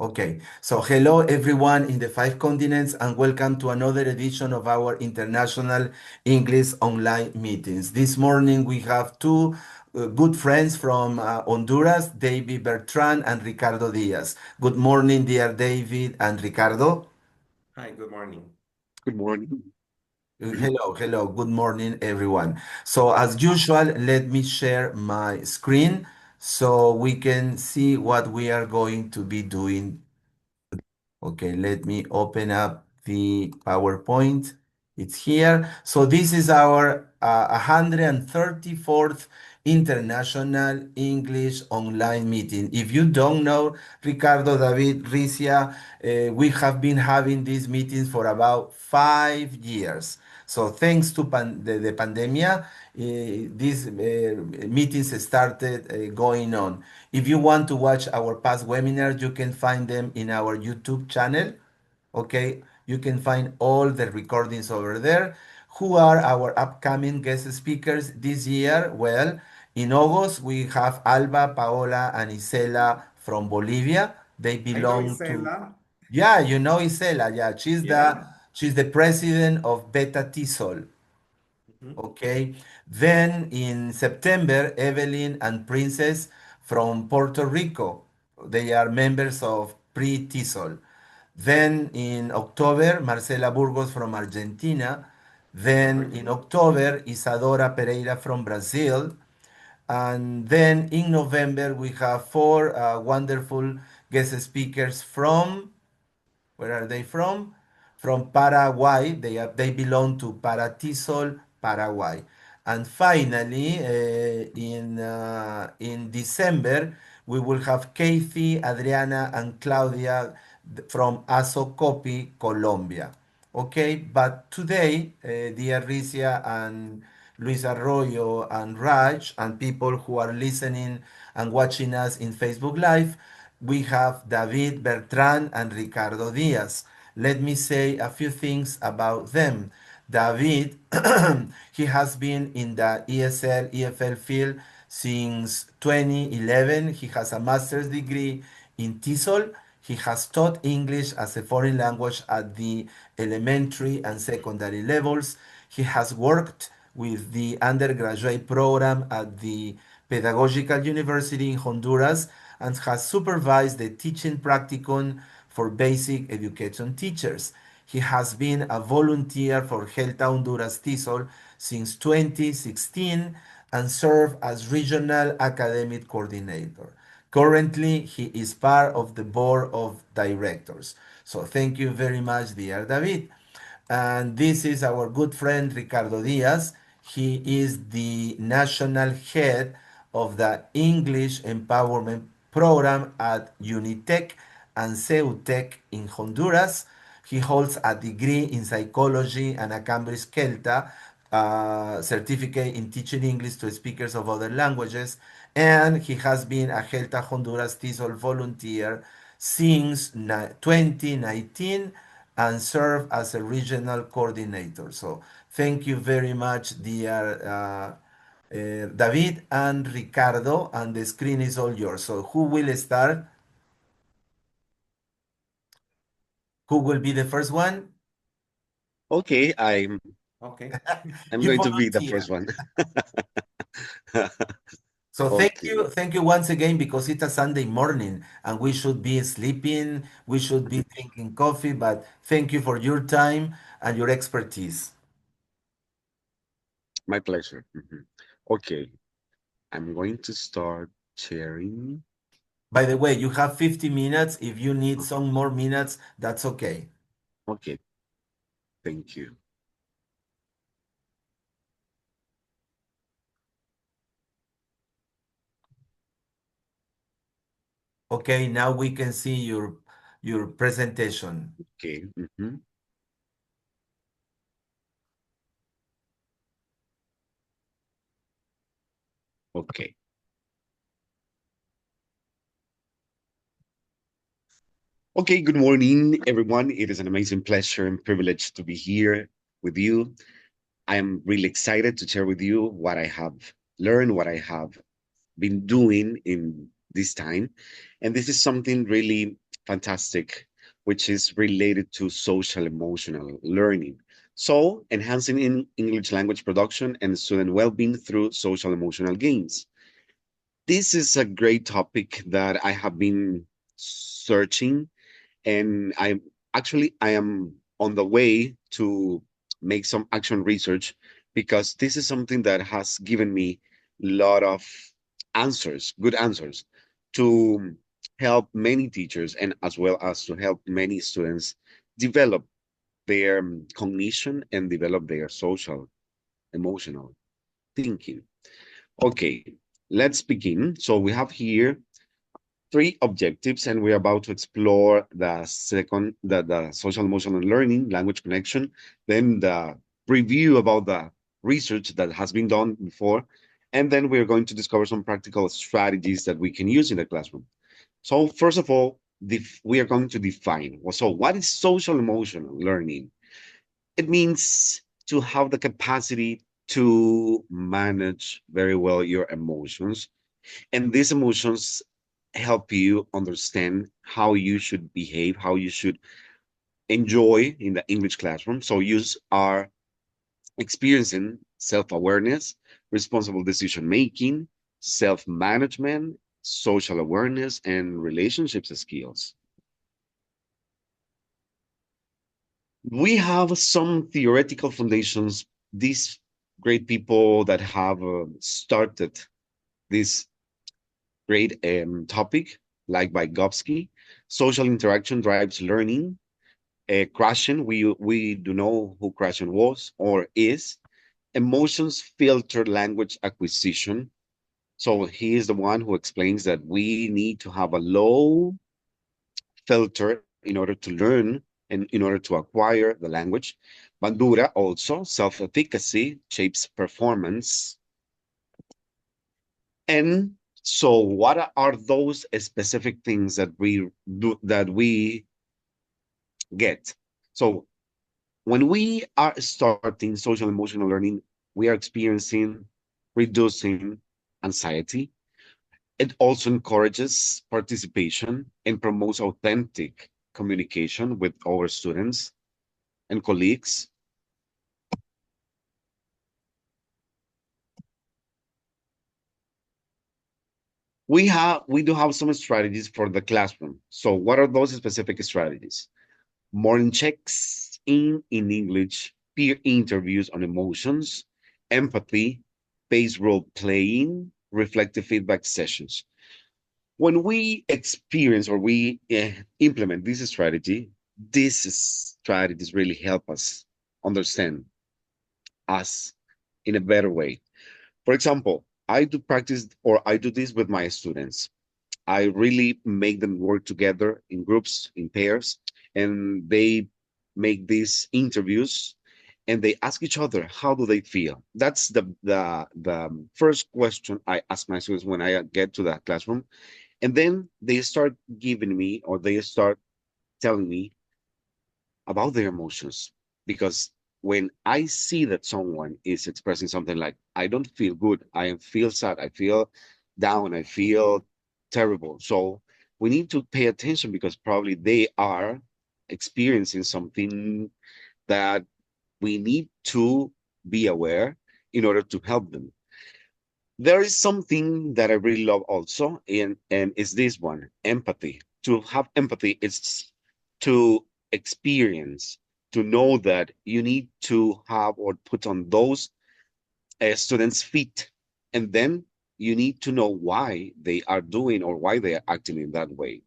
Okay, so hello everyone in the five continents and welcome to another edition of our international English online meetings. This morning we have two good friends from Honduras, David Bertrand and Ricardo Diaz. Good morning, dear David and Ricardo. Hi, good morning. Good morning. Hello, good morning everyone. So as usual, let me share my screen so we can see what we are going to be doing. Okay, let me open up the PowerPoint. It's here. So this is our 134th International English Online Meeting. If you don't know, Ricardo, David, Ricia, we have been having these meetings for about 5 years. So thanks to the pandemic, these meetings started going on. If you want to watch our past webinars, you can find them in our YouTube channel. Okay, you can find all the recordings over there. Who are our upcoming guest speakers this year? Well, in August, we have Alba, Paola, and Isela from Bolivia. They I know belong to, Isela. yeah, you know Isela. Yeah, Yeah. she's the president of HELTA TESOL. Mhm. Okay. Then in September, Evelyn and Princess from Puerto Rico. They are members of Pre-TESOL. Then in October, Marcela Burgos from Argentina. Then in Argentina. October, Isadora Pereira from Brazil. And then in November, we have four wonderful guest speakers from where are they from? From Paraguay. They belong to Paratisol, Paraguay. And finally, in December, we will have Kathy, Adriana, and Claudia from Asocopi, Colombia. Okay, but today, dear Ricia and Luis Arroyo and Raj and people who are listening and watching us in Facebook Live, we have David Bertrand and Ricardo Diaz. Let me say a few things about them. David, he has been in the ESL, EFL field since 2011. He has a master's degree in TESOL. He has taught English as a foreign language at the elementary and secondary levels. He has worked with the undergraduate program at the Pedagogical University in Honduras and has supervised the teaching practicum for basic education teachers. He has been a volunteer for HELTA Honduras TESOL since 2016 and served as regional academic coordinator. Currently, he is part of the board of directors. So thank you very much, dear David. And this is our good friend Ricardo Diaz. He is the national head of the English Empowerment Program at Unitec and Ceutec in Honduras. He holds a degree in psychology and a Cambridge HELTA certificate in teaching English to speakers of other languages. And he has been a HELTA Honduras TESOL volunteer since 2019 and serve as a regional coordinator. So thank you very much, dear David and Ricardo, and the screen is all yours. So who will start? Who will be the first one? Okay, I'm Okay. I'm You going to be the volunteer. first one. So Okay, thank you once again because it's a Sunday morning and we should be sleeping, we should be drinking coffee, but thank you for your time and your expertise. my pleasure. Okay, I'm going to start sharing. By the way, you have 50 minutes. If you need some more minutes, that's okay. Okay, thank you. Okay, now we can see your presentation. Okay. Okay. Okay, good morning, everyone. It is an amazing pleasure and privilege to be here with you. I am really excited to share with you what I have learned, what I have been doing in this time. And this is something really fantastic, which is related to social emotional learning. So, enhancing in English language production and student well-being through social emotional games. This is a great topic that I have been searching, and I am on the way to make some action research because this is something that has given me a lot of answers, good answers, to help many teachers and as well as to help many students develop their cognition and develop their social emotional thinking. Okay, let's begin. So we have here three objectives, and we're about to explore the social emotional learning, language connection, then the review about the research that has been done before, and then we're going to discover some practical strategies that we can use in the classroom. So first of all, we are going to define. So what is social emotional learning? It means to have the capacity to manage very well your emotions, and these emotions help you understand how you should behave, how you should enjoy in the English classroom. So you are experiencing self-awareness, responsible decision making, self-management, social awareness, and relationships skills. We have some theoretical foundations. These great people that have started this great topic, like Vygotsky. Social interaction drives learning. Krashen, we do know who Krashen was or is. Emotions filter language acquisition. So he is the one who explains that we need to have a low filter in order to learn and in order to acquire the language. Bandura also, self-efficacy shapes performance. And so what are those specific things that we do that we get? So when we are starting social emotional learning, we are experiencing reducing anxiety. It also encourages participation and promotes authentic communication with our students and colleagues. We do have some strategies for the classroom. So what are those specific strategies? Morning checks in English, peer interviews on emotions, empathy, based role playing, reflective feedback sessions. When we experience or we implement this strategy, these strategies really help us understand us in a better way. For example, I do practice or I do this with my students. I really make them work together in groups, in pairs, and they make these interviews and they ask each other how do they feel. That's the first question I ask my students when I get to the classroom, and then they start giving me or they start telling me about their emotions. Because when I see that someone is expressing something like, I don't feel good, I feel sad, I feel down, I feel terrible. So we need to pay attention because probably they are experiencing something that we need to be aware in order to help them. There is something that I really love also, and is this one, empathy. To have empathy is to experience, to know that you need to have or put on those students' feet, and then you need to know why they are doing or why they are acting in that way.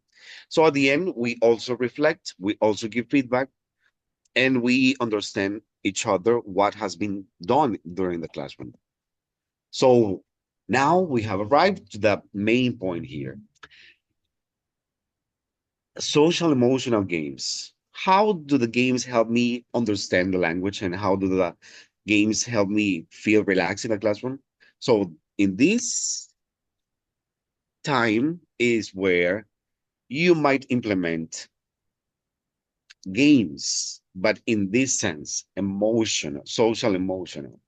So at the end, we also reflect, we also give feedback, and we understand each other what has been done during the classroom. So now we have arrived to the main point here. Social emotional games. How do the games help me understand the language and how do the games help me feel relaxed in the classroom? So in this time is where you might implement games, but in this sense, emotional, social emotional.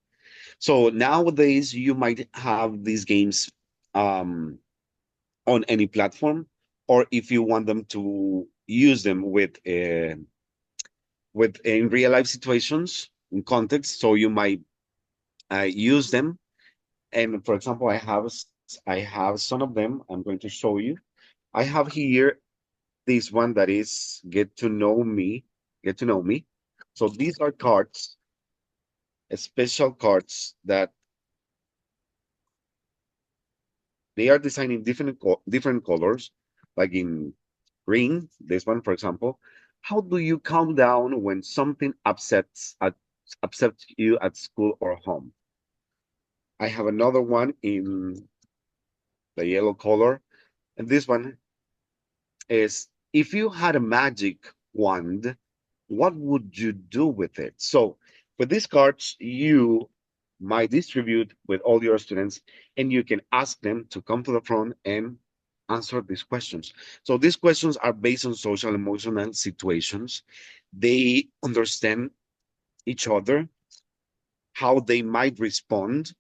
So nowadays you might have these games um, on any platform, or if you want them to use them with in real life situations in context. So you might use them. And for example, I have some of them. I'm going to show you. I have here this one that is get to know me, get to know me. So these are cards, special cards that they are designed in different colors, like in green, this one, for example. How do you calm down when something upsets you at school or home? I have another one in the yellow color, and this one is if you had a magic wand, what would you do with it? So with these cards, you might distribute with all your students, and you can ask them to come to the front and answer these questions. So these questions are based on social emotional situations. They understand each other, how they might respond.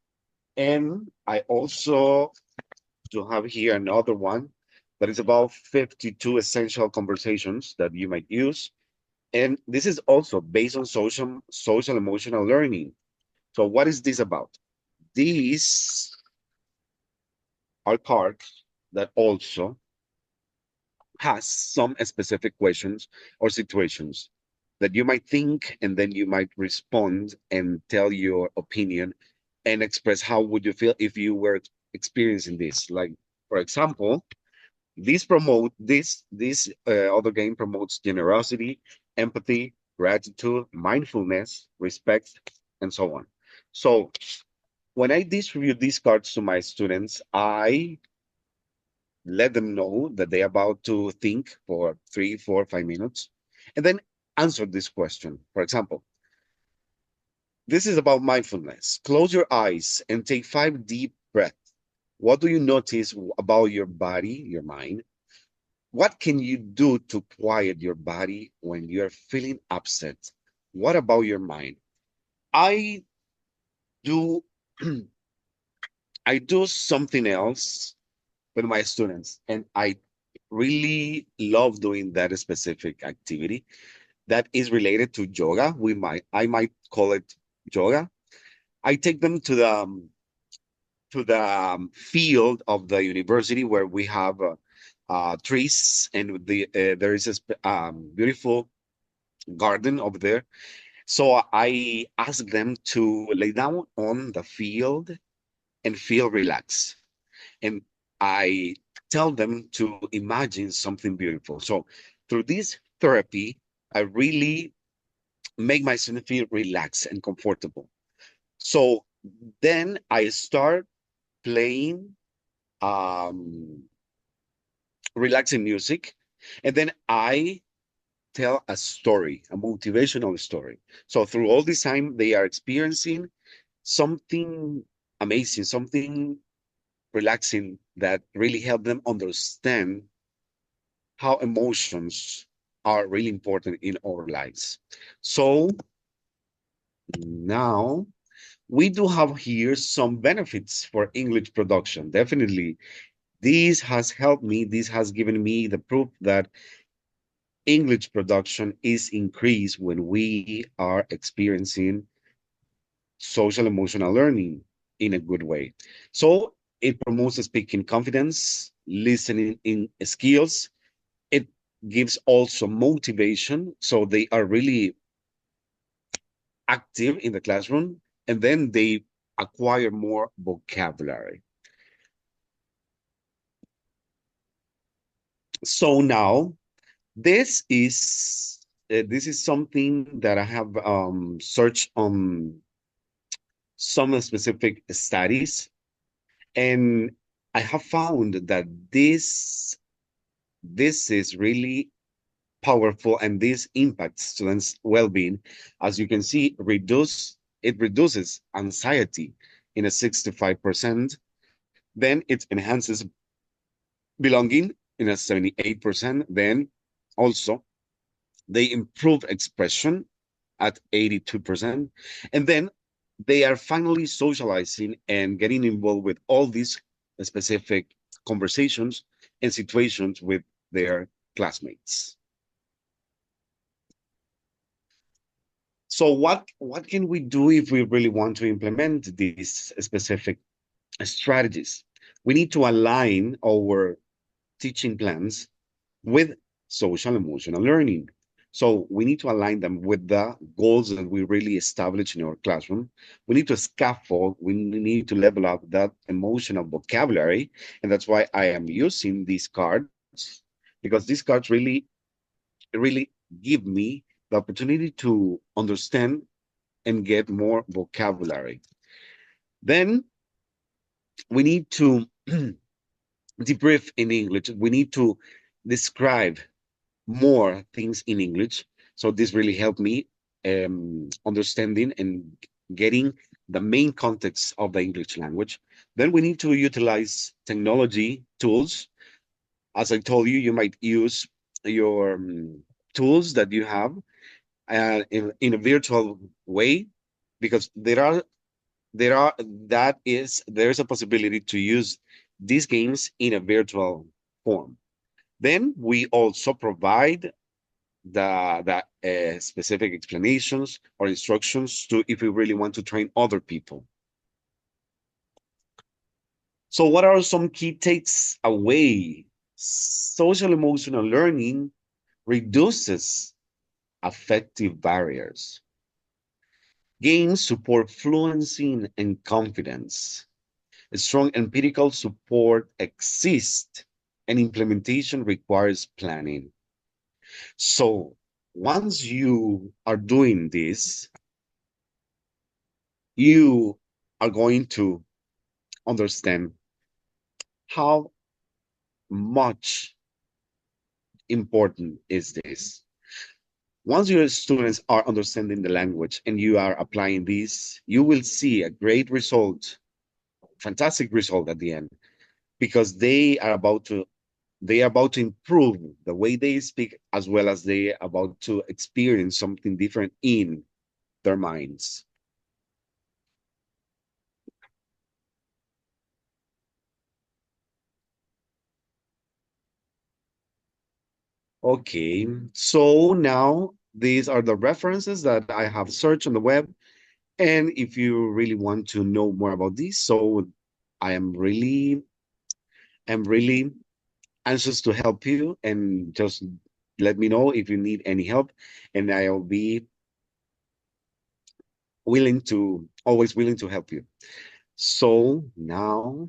And I also do have here another one that is about 52 essential conversations that you might use. And this is also based on social emotional learning. So what is this about? These are cards that also has some specific questions or situations that you might think, and then you might respond and tell your opinion and express how would you feel if you were experiencing this. Like, for example, this other game promotes generosity, empathy, gratitude, mindfulness, respect, and so on. So when I distribute these cards to my students, I let them know that they're about to think for 3, 4, 5 minutes, and then answer this question. For example, this is about mindfulness. Close your eyes and take 5 deep breaths. What do you notice about your body, your mind? What can you do to quiet your body when you're feeling upset? What about your mind? I do I do something else with my students, and I really love doing that specific activity that is related to yoga. I might call it yoga. I take them to the field of the university where we have trees, and there is a beautiful garden over there. So I ask them to lay down on the field and feel relaxed. And I tell them to imagine something beautiful. So through this therapy, I really make my student feel relaxed and comfortable. So then I start playing um, relaxing music, and then I tell a story, a motivational story. So through all this time, they are experiencing something amazing, something relaxing that really help them understand how emotions are really important in our lives. So now we do have here some benefits for English production. Definitely, this has helped me. This has given me the proof that English production is increased when we are experiencing social emotional learning in a good way. So it promotes speaking confidence, listening in skills. It gives also motivation. So they are really active in the classroom, and then they acquire more vocabulary. So now this is something that I have searched on some specific studies, and I have found that this is really powerful, and this impacts students' well-being. As you can see, it reduces anxiety in a 65%. Then it enhances belonging in a 78%. Then also they improve expression at 82%. And then they are finally socializing and getting involved with all these specific conversations and situations with their classmates. So what can we do if we really want to implement these specific strategies? We need to align our teaching plans with social emotional learning. So we need to align them with the goals that we really establish in our classroom. We need to scaffold, we need to level up that emotional vocabulary. And that's why I am using these cards, because these cards really give me the opportunity to understand and get more vocabulary. Then we need to debrief in English. We need to describe more things in English. So this really helped me understanding and getting the main context of the English language. Then we need to utilize technology tools. As I told you, you might use your tools that you have in a virtual way, because there's a possibility to use these games in a virtual form. Then we also provide the specific explanations or instructions to if we really want to train other people. So what are some key takes away? Social emotional learning reduces affective barriers. Games support fluency and confidence. Strong empirical support exists, and implementation requires planning. So once you are doing this, you are going to understand how much important is this. Once your students are understanding the language and you are applying this, you will see a great result, fantastic result at the end, because they are about to improve the way they speak, as well as they are about to experience something different in their minds. Okay, so now these are the references that I have searched on the web. And if you really want to know more about this, so I am really anxious to help you, and just let me know if you need any help, and I'll be always willing to help you. So now,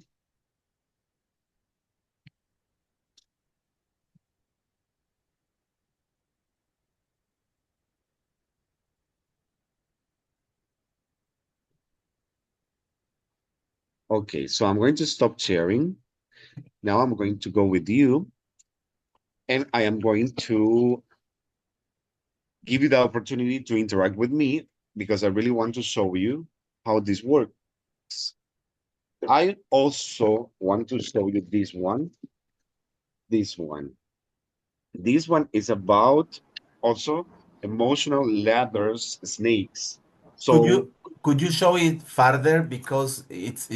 okay, so I'm going to stop sharing. Now I'm going to go with you, and I am going to give you the opportunity to interact with me, because I really want to show you how this works. I also want to show you this one. This one. This one is about also emotional ladders, snakes. Could So you could you show it farther because it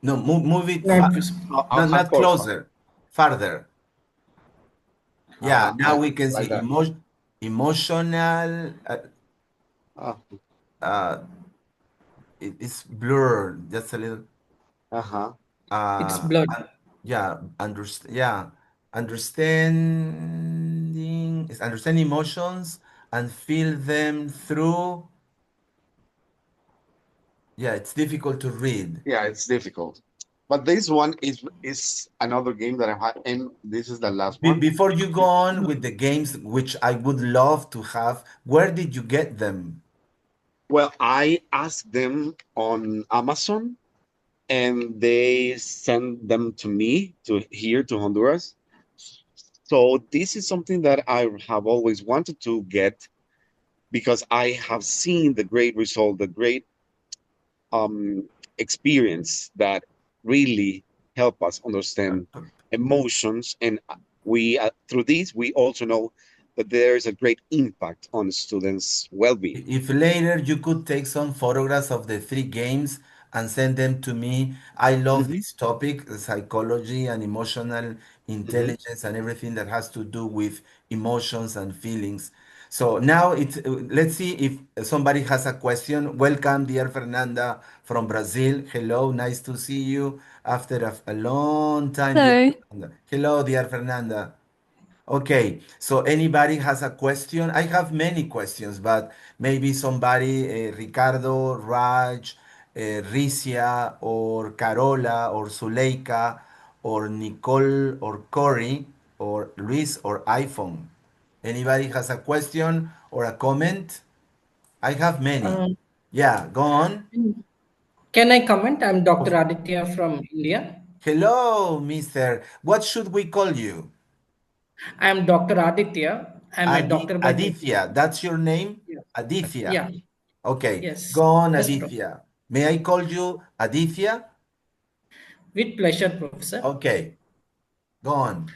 no move it Yeah, just not of course, closer, farther. Yeah, now we can like see that. emotional. Uh, Uh, it's blurred just a little. uh-huh. it's Uh, blood. yeah, understanding is understand emotions and feel them through. Yeah, it's difficult to read. Yeah, it's difficult. But this one is another game that I've had, and this is the last one. Before you go on with the games, which I would love to have, where did you get them? Well, I asked them on Amazon, and they send them to me to here to Honduras. So this is something that I have always wanted to get, because I have seen the great result, the great um, experience that really help us understand emotions, and we through this we also know that there is a great impact on students' well-being. If later you could take some photographs of the three games, and send them to me. I love Hmm. this topic, psychology and emotional Hmm. intelligence and everything that has to do with emotions and feelings. So now let's see if somebody has a question. Welcome, dear Fernanda from Brazil. Hello, nice to see you after a long time, dear So, Fernanda. Hello, dear Fernanda. Okay, so anybody has a question? I have many questions, but maybe somebody, Ricardo, Raj, Ricia, or Carola, or Zuleika, or Nicole, or Corey, or Luis, or iPhone. Anybody has a question or a comment? I have many. Um, Yeah, go on. can I comment? I'm Dr. Of- Aditya from India. Hello, mister. What should we call you? I'm Dr. Aditya. I'm a doctor by Aditya, profession. that's your name? Yeah. Aditya. Yeah. Okay, Yes. go on, Yes, Prof. Aditya. May I call you Aditya? With pleasure, Professor. Okay, go on.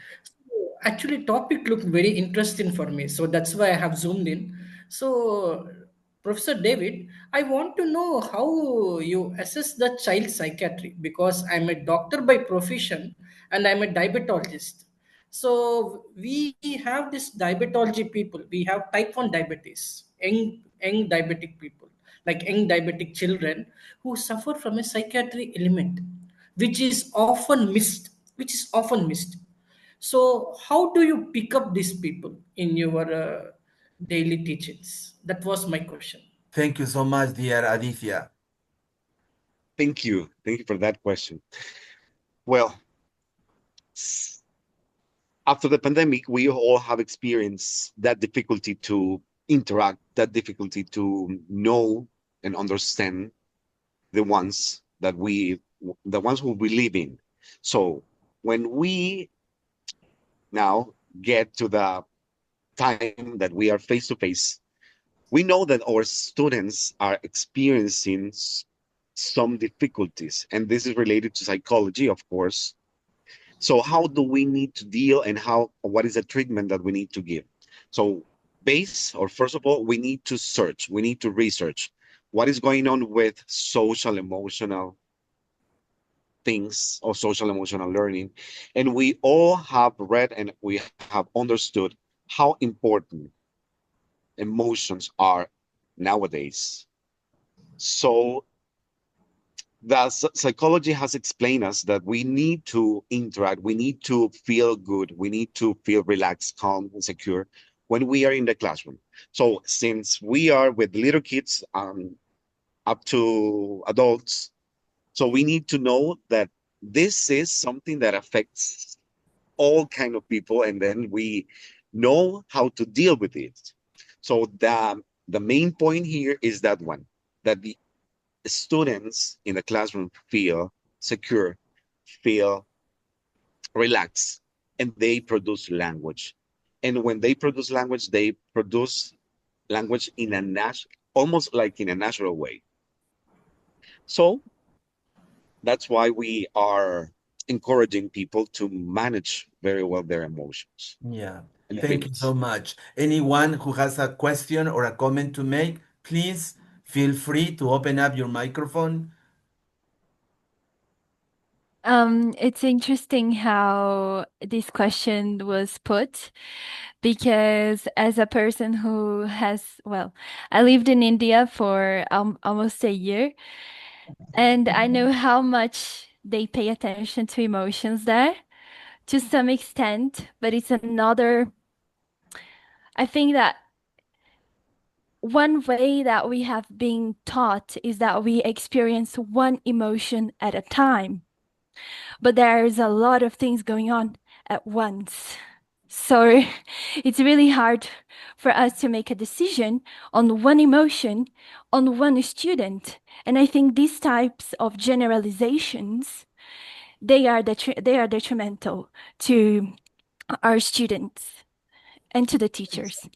Actually, topic looked very interesting for me, so that's why I have zoomed in. So, Professor David, I want to know how you assess the child psychiatry because I'm a doctor by profession and I'm a diabetologist. So we have this diabetology people. We have type 1 diabetes, young diabetic people, like young diabetic children who suffer from a psychiatry element, which is often missed. Which is often missed. So, how do you pick up these people in your daily teachings? That was my question. Thank you so much, dear Aditya. Thank you. Thank you for that question. Well, s- after the pandemic, we all have experienced that difficulty to interact, that difficulty to know and understand the ones that the ones who we live in. So when we now get to the time that we are face to face, we know that our students are experiencing some difficulties, and this is related to psychology, of course. So how do we need to deal, and what is the treatment that we need to give? So first of all, we need to search, we need to research what is going on with social emotional things or social emotional learning. And we all have read and we have understood how important emotions are nowadays. So the psychology has explained us that we need to interact, we need to feel good, we need to feel relaxed, calm, and secure when we are in the classroom. So since we are with little kids up to adults, so we need to know that this is something that affects all kind of people, and then we know how to deal with it. So the main point here is that one, that the students in the classroom feel secure, feel relaxed, and they produce language. And when they produce language, they produce language in a almost like in a natural way. So that's why we are encouraging people to manage very well their emotions Yeah, and thank you so feelings. much. Anyone who has a question or a comment to make, please feel free to open up your microphone. it's interesting how this question was put because as a person who has, well, I lived in India for almost a year, and I know how much they pay attention to emotions there to some extent, but it's another, I think that one way that we have been taught is that we experience one emotion at a time, but there's a lot of things going on at once. So it's really hard for us to make a decision on one emotion, on one student. And I think these types of generalizations, they are detrimental to our students and to the teachers.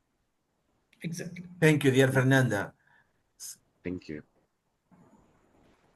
Exactly. Thank you, dear Fernanda. Thank you.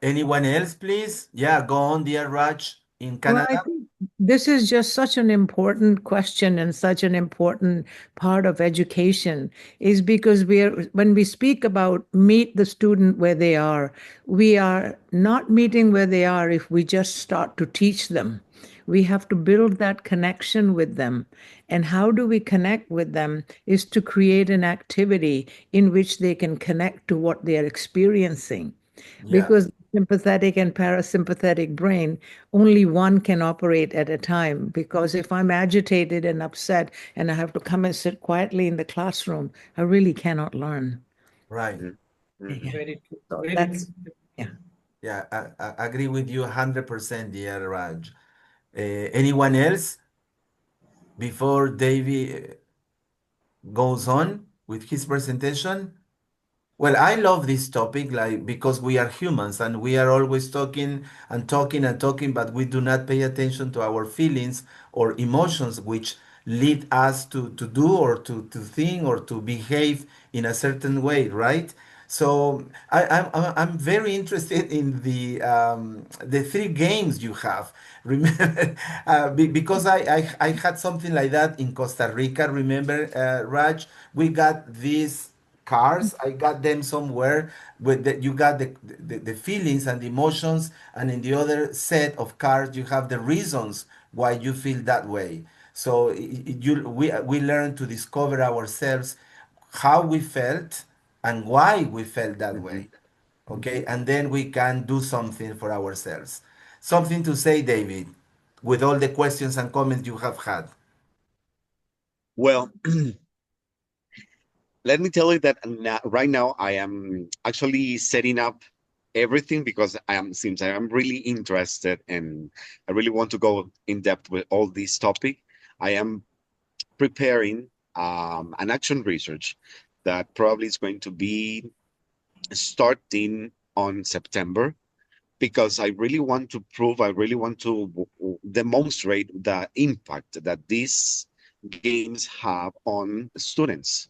Anyone else, please? Yeah, go on, dear Raj in Well, I Canada. think This is just such an important question and such an important part of education, is because when we speak about meet the student where they are, we are not meeting where they are if we just start to teach them. We have to build that connection with them. And how do we connect with them is to create an activity in which they can connect to what they are experiencing. Yeah, Because sympathetic and parasympathetic brain, only one can operate at a time. Because if I'm agitated and upset and I have to come and sit quietly in the classroom, I really cannot learn. right. Mhm. Yeah. Very true. So Very that's, true. yeah. Yeah, I agree with you 100%, dear Raj. Anyone else before Davey goes on with his presentation? Well, I love this topic, like because we are humans and we are always talking and talking and talking, but we do not pay attention to our feelings or emotions, which lead us to do or to think or to behave in a certain way, right? So I'm very interested in the three games you have. Remember, because I had something like that in Costa Rica. Remember, Raj, we got these cars. I got them somewhere with you got the feelings and the emotions, and in the other set of cards you have the reasons why you feel that way. So we learn to discover ourselves, how we felt and why we felt that Mhm. way. Okay, and then we can do something for ourselves. Something to say, David, with all the questions and comments you have had. Well, let me tell you that right now I am actually setting up everything because since I am really interested and I really want to go in depth with all this topic. I am preparing an action research that probably is going to be starting on September because I really want to prove, I really want to demonstrate the impact that these games have on students.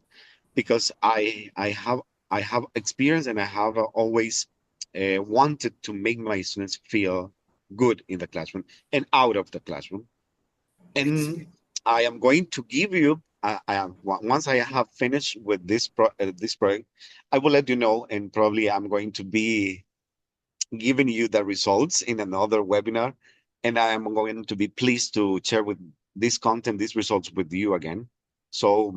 Because I have experience and I have always wanted to make my students feel good in the classroom and out of the classroom. And I am going to give you once I have finished with this project, I will let you know, and probably I'm going to be giving you the results in another webinar, and I am going to be pleased to share with this content, these results with you again. So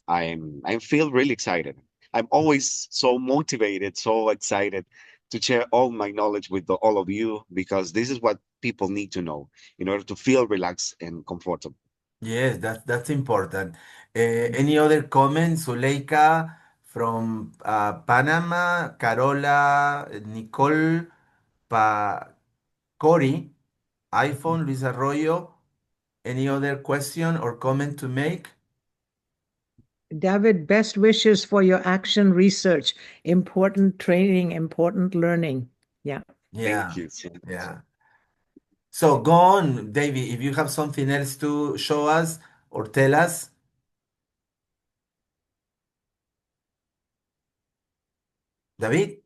I feel really excited. I'm always so motivated, so excited to share all my knowledge with all of you because this is what people need to know in order to feel relaxed and comfortable. Yes, that's important. Any other comments? Zuleika from Panama, Carola, Nicole, Cory, iPhone, Luis Arroyo. Any other question or comment to make? David, best wishes for your action research. Important training, important learning. Yeah. Thank Yeah, you so much. yeah. So go on, David, if you have something else to show us or tell us. David?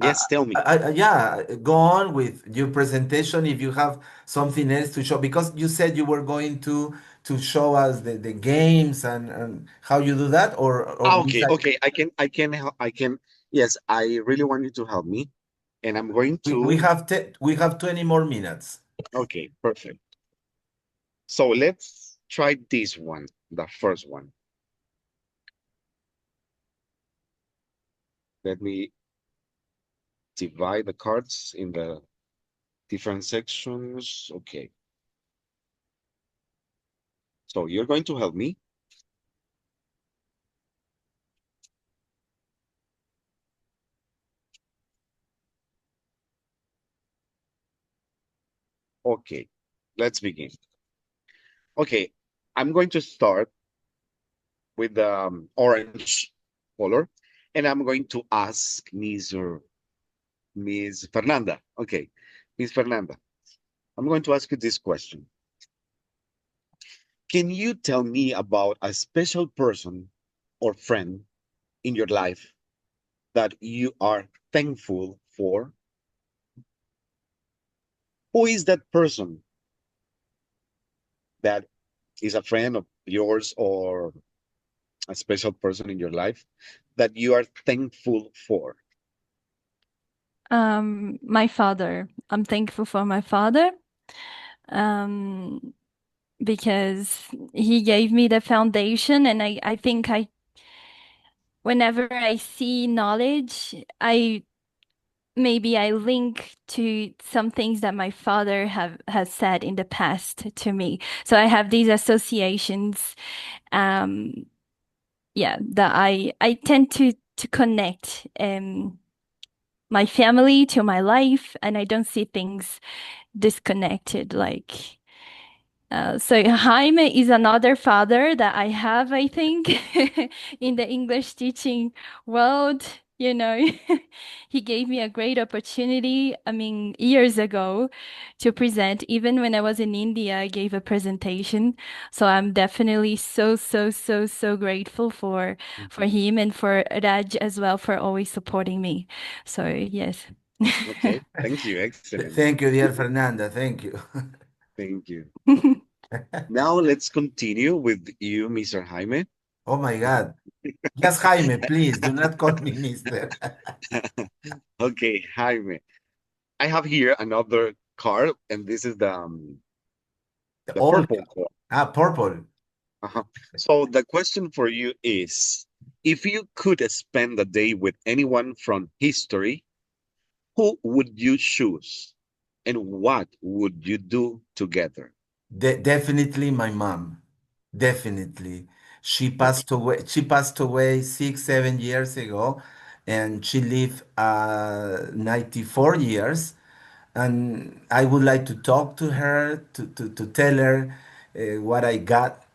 Uh, Yes, tell me. yeah, go on with your presentation if you have something else to show, because you said you were going to show us the games and how you do that, or Okay, okay, I can. Yes, I really want you to help me, and I'm going we to. have we have 20 more minutes. Okay, perfect. So let's try this one, the first one. Let me divide the cards in the different sections. Okay, so you're going to help me. Okay, let's begin. Okay, I'm going to start with the orange color, and I'm going to ask Miss Fernanda. Okay, Miss Fernanda, I'm going to ask you this question. Can you tell me about a special person or friend in your life that you are thankful for? Who is that person that is a friend of yours or a special person in your life that you are thankful for? My father. I'm thankful for my father. Um, because he gave me the foundation, and I think whenever I see knowledge, I link to some things that my father has said in the past to me. So I have these associations, um, yeah, that I tend to connect my family to my life, and I don't see things disconnected. So Jaime is another father that I have, I think, in the English teaching world. You know, he gave me a great opportunity, I mean, years ago to present. Even when I was in India, I gave a presentation. So I'm definitely so, so, so, so grateful for Mhm. him and for Raj as well for always supporting me. So yes. Okay, thank you. Excellent. Thank you, dear Fernanda. Thank you. Thank you. Now let's continue with you, Mr. Jaime. Oh my God. Yes, Jaime, please do not call me mister. Okay, Jaime. I have here another card, and this is The the old, purple card. purple. Uh-huh. So the question for you is, if you could spend a day with anyone from history, who would you choose? And what would you do together? Definitely my mom. Definitely. She Okay. passed away. She passed away 6, 7 years ago, and she lived 94 years. And I would like to talk to her to tell her what I got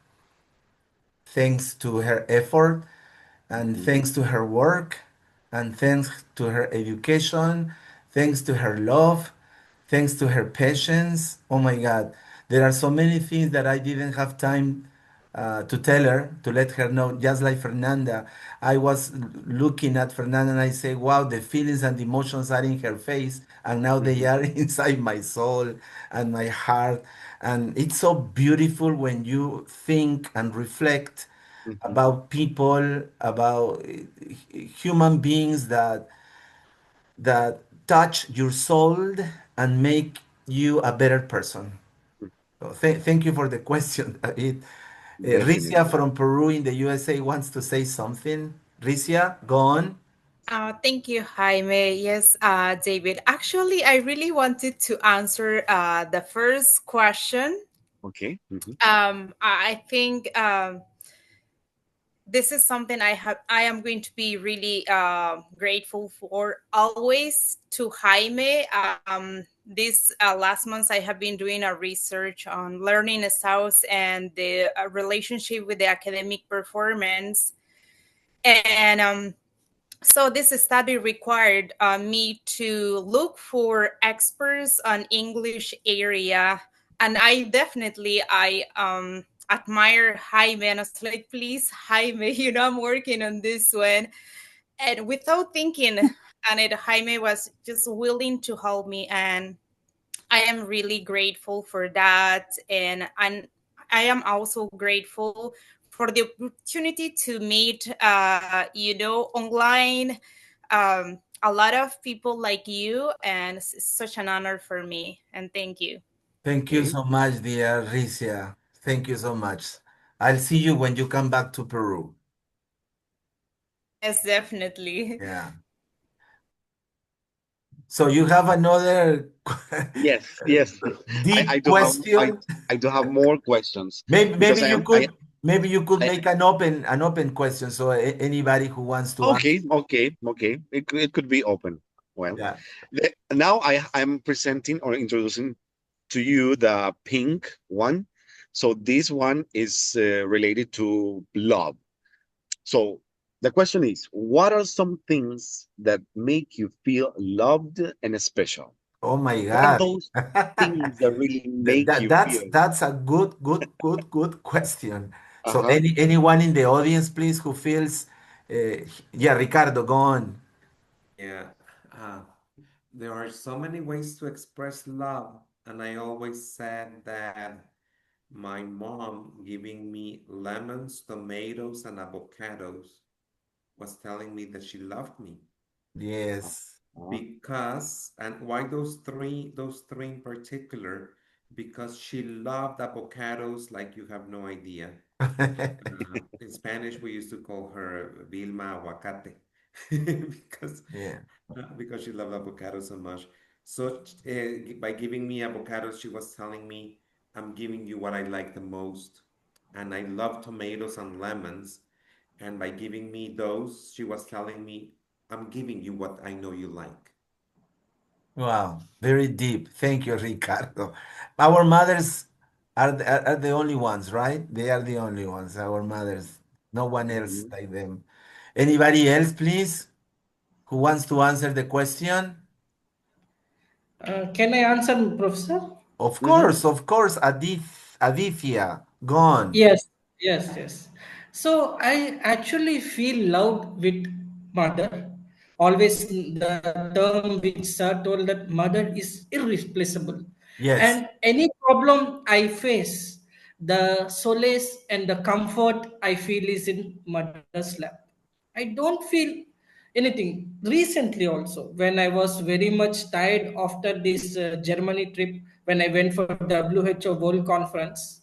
thanks to her effort and Mhm, thanks to her work and thanks to her education, thanks to her love, thanks to her patience. Oh my God, there are so many things that I didn't have time to tell her, to let her know, just like Fernanda. I was looking at Fernanda and I say, wow, the feelings and the emotions are in her face, and now they mhm, are inside my soul and my heart. And it's so beautiful when you think and reflect mhm, about people, about human beings that touch your soul and make you a better person. mhm. So thank you for the question. Ricia Definitely. from Peru in the USA wants to say something. Ricia, go on. Thank you, Jaime. Yes, David. Actually, I really wanted to answer the first question. Okay. Mhm, I think this is something I am going to be really grateful for always to Jaime. This last month I have been doing a research on learning styles and the relationship with the academic performance, and so this study required me to look for experts on English area, and I admire Jaime, and I was like, please, Jaime, I'm working on this one, and without thinking, and Jaime was just willing to help me, and I am really grateful for that, and I am also grateful for the opportunity to meet, online, a lot of people like you, and it's such an honor for me. And thank you. Thank you okay. so much, dear Ricia. Thank you so much. I'll see you when you come back to Peru. Yes, definitely. Yeah. So you have another Yes, yes. I deep do have question? I do have more questions Maybe because maybe you could maybe you could make an open question so anybody who wants to okay, answer. okay, okay. It could be open. Well, Yeah. now I'm presenting or introducing to you the pink one. So this one is related to love. So the question is, what are some things that make you feel loved and special? Oh my What are God. those things that really make That you that's feel? that's a good question. So Uh-huh. anyone in the audience, please, who feels yeah, Ricardo, go on. Yeah. Uh, there are so many ways to express love, and I always said that my mom giving me lemons, tomatoes, and avocados was telling me that she loved me. Yes. Because, and why those three in particular? Because she loved avocados like you have no idea. In Spanish, we used to call her Vilma Aguacate because Yeah. because she loved avocado so much. So by giving me avocados, she was telling me, I'm giving you what I like the most. And I love tomatoes and lemons. And by giving me those, she was telling me, I'm giving you what I know you like. Wow, very deep. Thank you, Ricardo. Our mothers are the only ones, right? They are the only ones, our mothers. No one else Mhm. like them. Anybody else, please, who wants to answer the question? Can I answer, Professor? Mhm. Of course, Adithya, gone. Yes, yes. So I actually feel loved with mother. Always the term which sir told that mother is irreplaceable. Yes. And any problem I face, the solace and the comfort I feel is in mother's lap. I don't feel anything. Recently also, when I was very much tired after this Germany trip, when I went for WHO World Conference,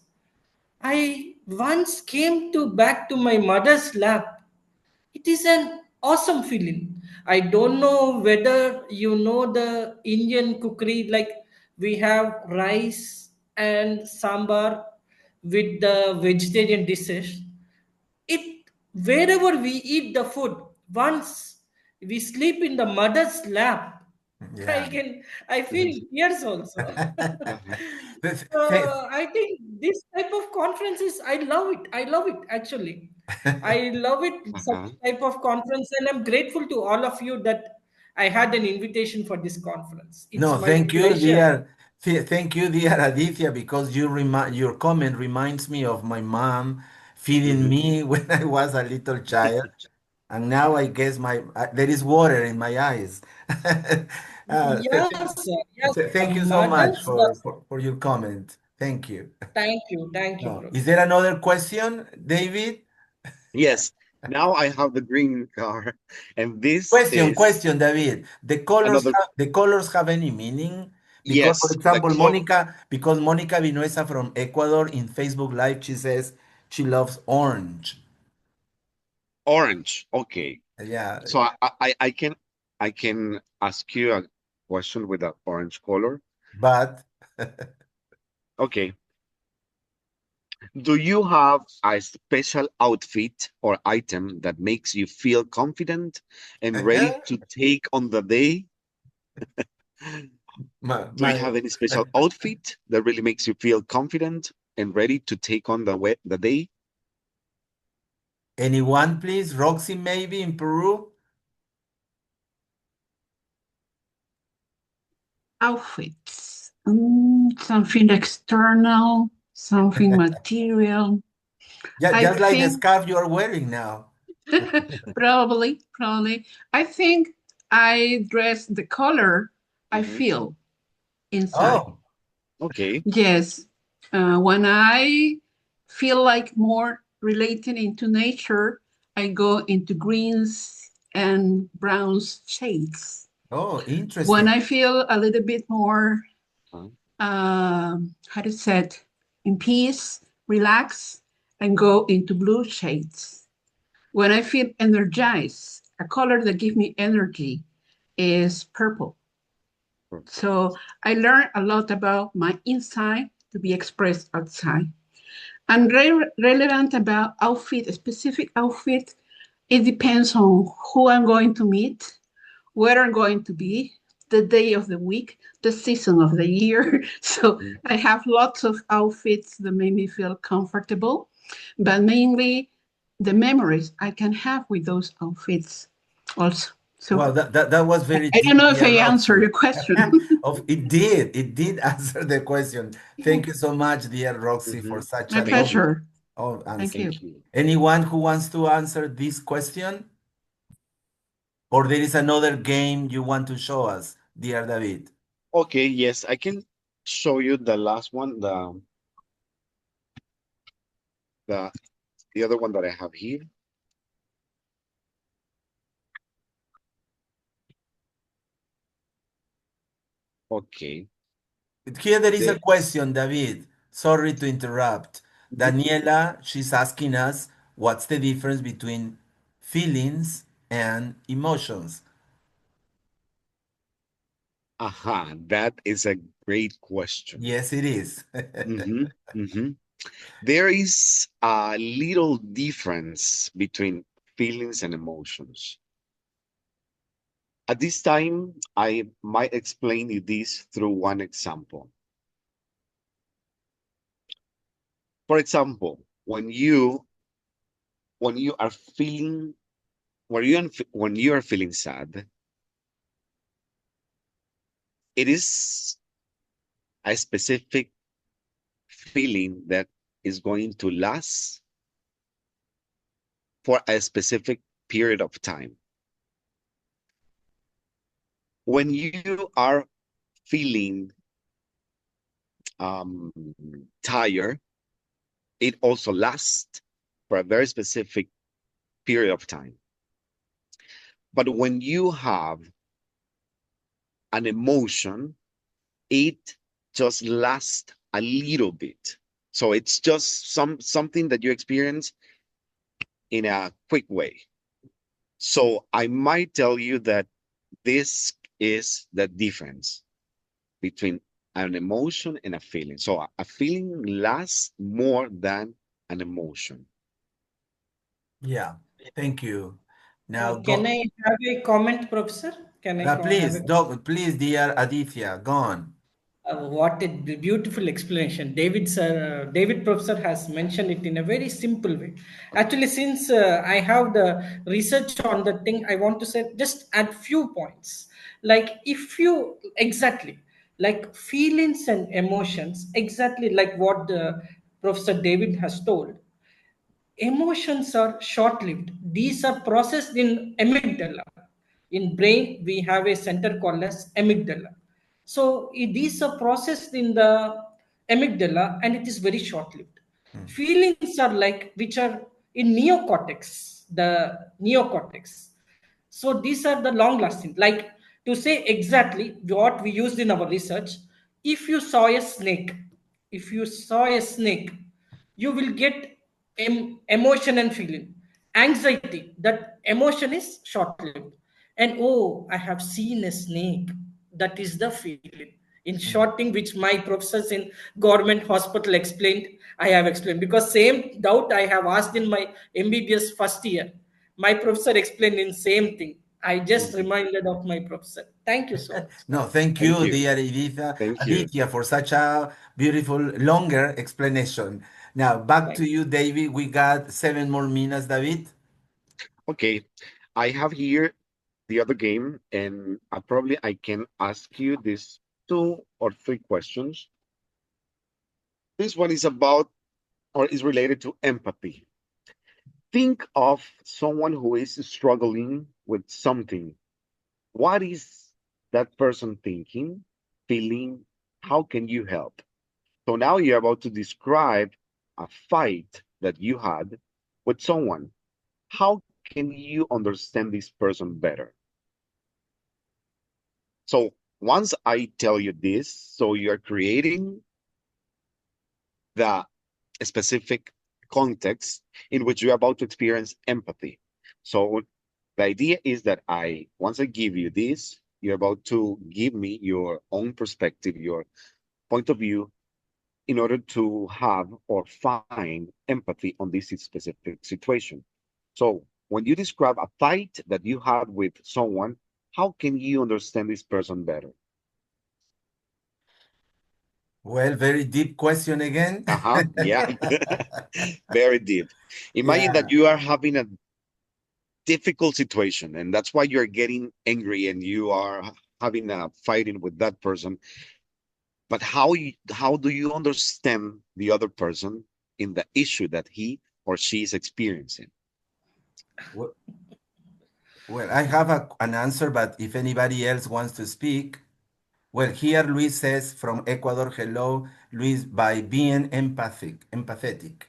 I once came to back to my mother's lap. It is an awesome feeling. I don't know whether you know the Indian cookery, like we have rice and sambar with the vegetarian dishes. It wherever we eat the food, once we sleep in the mother's lap, Yeah. I feel tears also. Uh-huh. Th- So th- I think this type of conferences, I love it. I love it actually. I love it, such Uh-huh. type of conference, and I'm grateful to all of you that I had an invitation for this conference. It's No, my thank you, pleasure. dear. Thank you, dear Aditya, because your comment reminds me of my mom feeding Mhm. me when I was a little child, and now I guess there is water in my eyes. Yes, sir. Yes, the Thank you so much mothers. for your comment. Thank you. Thank you, No, bro. is there another question, David? Yes. Now I have the green car, and this is Question, David. another. The colors have any meaning? Because, for Yes, the example, color Monica Vinuesa from Ecuador in Facebook Live, she says she loves orange. orange. Okay. Yeah, So I can ask you a question with the orange color. but Okay. Do you have a special outfit or item that makes you feel confident and ready to take on the day? Do you my have any special outfit that really makes you feel confident and ready to take on the day? anyone, please? Roxy, maybe in Peru? Outfits. Something external, something material. Yeah, I just like the think scarf you are wearing now. probably. I think I dress the color I Mhm. feel inside. Oh, Okay. Yes. When I feel like more relating into nature, I go into greens and browns shades. oh, When interesting. I feel a little bit more, Uh, how to say it, in peace, relax, and go into blue shades. When I feel energized, a color that gives me energy is purple. So I learned a lot about my inside to be expressed outside. And relevant about outfit, a specific outfit, it depends on who I'm going to meet, where I'm going to be, the day of the week, the season of the year. So mhm. I have lots of outfits that make me feel comfortable, but mainly the memories I can have with those outfits also. So Well, that was very I don't deep, know if dear I answered Roxy. your question. It did answer the question. Thank you so much, dear Roxy, for Mhm. such My a Thank you. pleasure. Thank answer. you. Thank you. Anyone who wants to answer this question? Or there is another game you want to show us, dear David? Okay, yes, I can show you the last one. The the the other one that I have here. Okay. Here there is a The question, David. Sorry to interrupt. Mhm. Daniela, she's asking us what's the difference between feelings and emotions. Aha, that is a great question. Yes, it is. hmm hmm There is a little difference between feelings and emotions. At this time, I might explain you this through one example. For example, when you are feeling when you are feeling sad, it is a specific feeling that is going to last for a specific period of time. When you are feeling um, tired, it also lasts for a very specific period of time. But when you have an emotion, it just lasts a little bit. So it's just something that you experience in a quick way. So I might tell you that this is the difference between an emotion and a feeling. So a feeling lasts more than an emotion. Yeah, thank you. Now Can go. I have a comment, Professor? Can I have Please, a please, dear Aditya, go on. what a beautiful explanation. David sir, David professor has mentioned it in a very simple way. Actually, since I have the research on the thing, I want to say just add few points. Like if you exactly like feelings and emotions, exactly like what the Professor David has told, emotions are short-lived. These are processed in amygdala. In brain, we have a center called as amygdala. So these are processed in the amygdala, and it is very short-lived. Feelings are like which are in neocortex, the neocortex. So these are the long lasting. Like to say exactly what we used in our research, if you saw a snake, if you saw a snake, you will get emotion and feeling. Anxiety, that emotion is short lived. And oh, I have seen a snake, that is the feeling. In short thing, which my professors in government hospital explained, I have explained because same doubt I have asked in my MBBS first year. My professor explained in same thing. I just Mhm. reminded of my professor. Thank you so much. No, thank Thank you, you. dear Editha, Thank you. Aditya, for such a beautiful, longer explanation. Now, back Thank to you, David. We got 7 more minutes, David. Okay, I have here the other game, and I can ask you these 2 or 3 questions. This one is about or is related to empathy. Think of someone who is struggling with something. What is that person thinking, feeling? How can you help? So now you're about to describe a fight that you had with someone. How can you understand this person better? So once I tell you this, so you're creating the specific context in which you're about to experience empathy. So the idea is that once I give you this, you're about to give me your own perspective, your point of view, in order to have or find empathy on this specific situation. So when you describe a fight that you had with someone, how can you understand this person better? Well, very deep question again. Uh-huh. Yeah. Very deep. Imagine that Yeah. you are having a difficult situation and that's why you're getting angry and you are having a fighting with that person. But how do you understand the other person in the issue that he or she is experiencing? Well, I have an answer, but if anybody else wants to speak, well, here Luis says from Ecuador, hello, Luis, by being empathetic.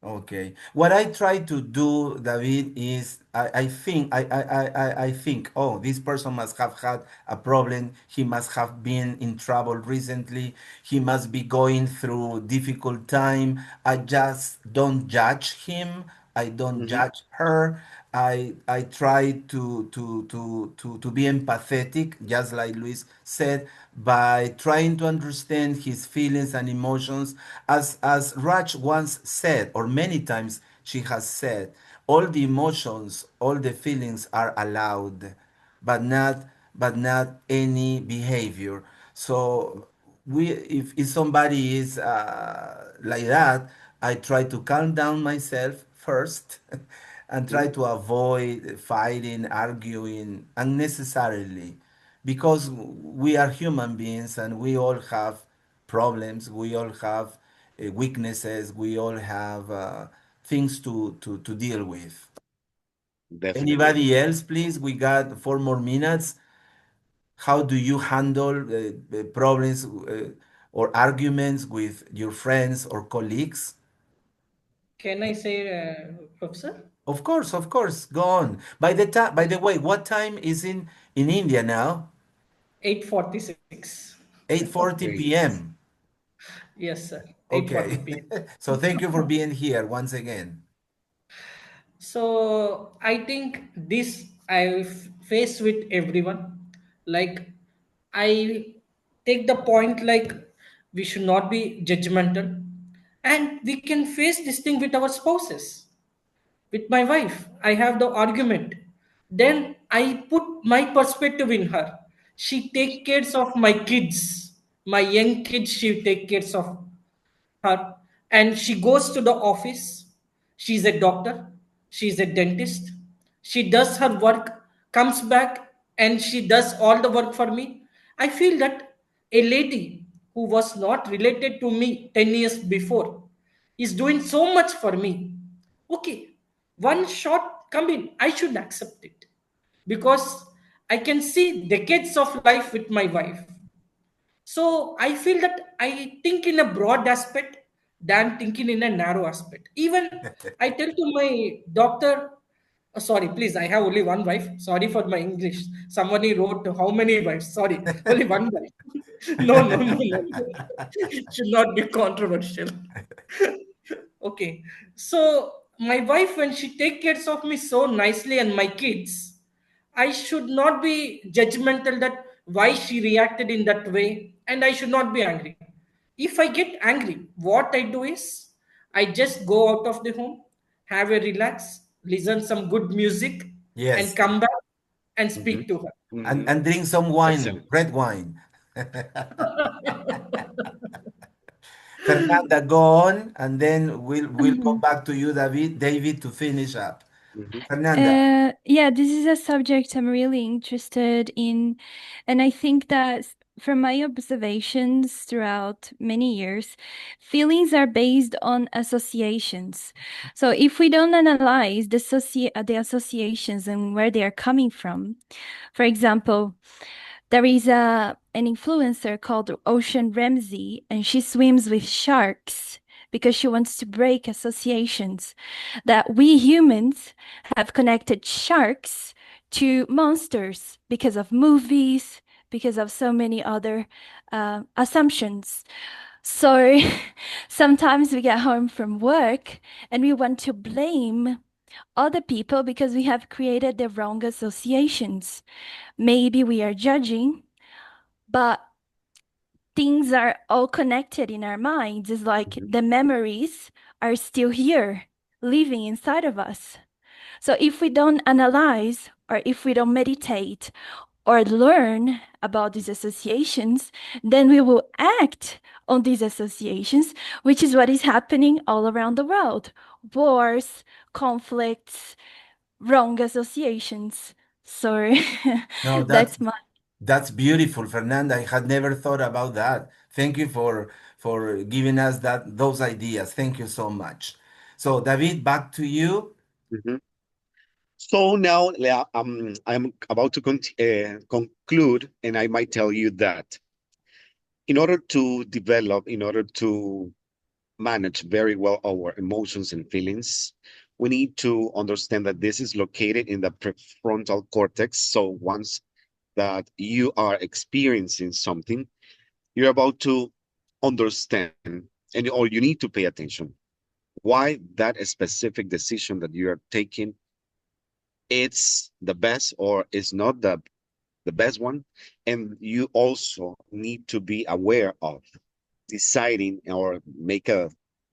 Okay. What I try to do, David, is I think, oh, this person must have had a problem. He must have been in trouble recently. He must be going through difficult time. I just don't judge him. I don't Hmm. judge her. I try to be empathetic, just like Luis said, by trying to understand his feelings and emotions. As Raj once said, or many times she has said, all the emotions, all the feelings are allowed, but not any behavior. So if somebody is like that, I try to calm down myself first and try to avoid fighting, arguing unnecessarily, because we are human beings and we all have problems, we all have weaknesses, we all have things to deal with. Definitely. Anybody else, please? We got 4 more minutes. How do you handle problems or arguments with your friends or colleagues? Can I say, Professor? Of course, go on. By the way, what time is in India now? 8:46. 8:40 Great. p.m. Yes, sir. 8:40 Okay. p.m. So thank you for being here once again. So I think this I face with everyone. Like I take the point like we should not be judgmental, and we can face this thing with our spouses. With my wife, I have the argument. Then I put my perspective in her. She take cares of my kids, my young kids. She take cares of her, and she goes to the office. She's a doctor, she's a dentist, she does her work, comes back, and she does all the work for me. I feel that a lady who was not related to me 10 years before is doing so much for me. Okay, one shot come in, I should accept it because I can see decades of life with my wife. So I feel that I think in a broad aspect than thinking in a narrow aspect. Even I tell to my doctor, sorry, please, I have only one wife. Sorry for my English. Somebody wrote how many wives? Sorry, only one wife. No, no, no, no. It should not be controversial. Okay. So my wife, when she take cares of me so nicely and my kids, I should not be judgmental that why she reacted in that way, and I should not be angry. If I get angry, what I do is I just go out of the home, have a relax, listen some good music, and Yes. come back and Hmm. speak to her. Hmm. And drink some wine, Excellent. red wine. Fernanda, go on, and then we'll come Mhm. back to you, David, to finish up. Hmm. Fernanda. Yeah, this is a subject I'm really interested in. And I think that from my observations throughout many years, feelings are based on associations. So if we don't analyze the associations and where they are coming from, for example, there is an influencer called Ocean Ramsey, and she swims with sharks because she wants to break associations that we humans have connected sharks to monsters because of movies, because of so many other assumptions. So sometimes we get home from work and we want to blame other people because we have created the wrong associations. Maybe we are judging, but things are all connected in our minds. It's like Hmm. the memories are still here, living inside of us. So if we don't analyze or if we don't meditate or learn about these associations, then we will act on these associations, which is what is happening all around the world. Wars, conflicts, wrong associations. So No, that's my that's beautiful, Fernanda. I had never thought about that. Thank you for giving us those ideas. Thank you so much. So, David, back to you. Hmm. So now I'm about to conclude, and I might tell you that in order to develop, in order to manage very well our emotions and feelings, we need to understand that this is located in the prefrontal cortex. So once that you are experiencing something, you're about to understand and or you need to pay attention why that specific decision that you are taking it's the best or is not the best one. And you also need to be aware of deciding or make a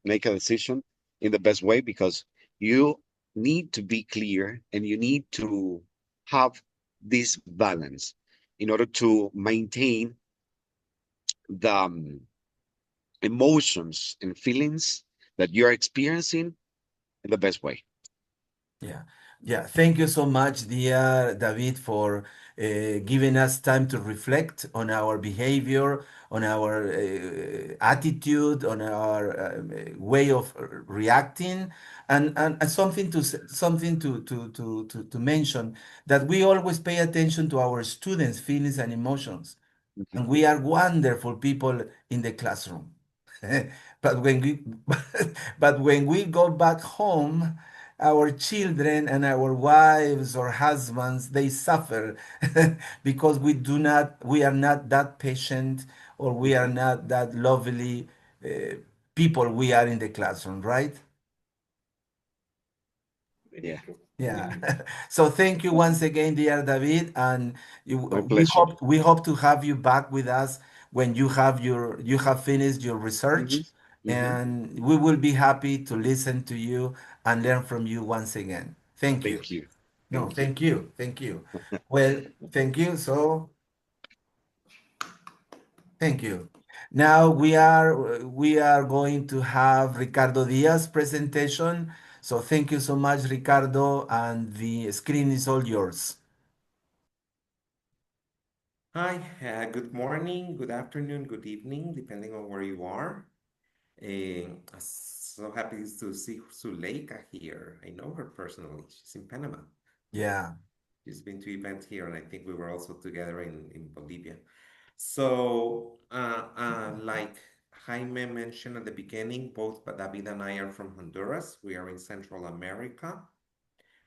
decision in the best way because you need to be clear and you need to have this balance in order to maintain the emotions and feelings that you're experiencing in the best way. Yeah, yeah. Thank you so much, dear David, for giving us time to reflect on our behavior, on our attitude, on our way of reacting, and something something to mention that we always pay attention to our students' feelings and emotions, Mhm. and we are wonderful people in the classroom. But when we but when we go back home, our children and our wives or husbands they suffer because we are not that patient or we are Mhm. not that lovely people we are in the classroom, right? Yeah, Yeah. So thank you once again, dear David, and my pleasure. we hope to have you back with us when you have finished your Hmm. research, Hmm. and we will be happy to listen to you and learn from you once again. Thank you. Thank you. No, Thank you. thank you. Thank you. Well, thank you. So thank you. Now we are going to have Ricardo Diaz presentation. So thank you so much, Ricardo, and the screen is all yours. Hi, good morning, good afternoon, good evening, depending on where you are. I'm so happy to see Zuleika here. I know her personally. She's in Panama. Yeah. She's been to events here, and I think we were also together in Bolivia. So, like Jaime mentioned at the beginning, both David and I are from Honduras. We are in Central America,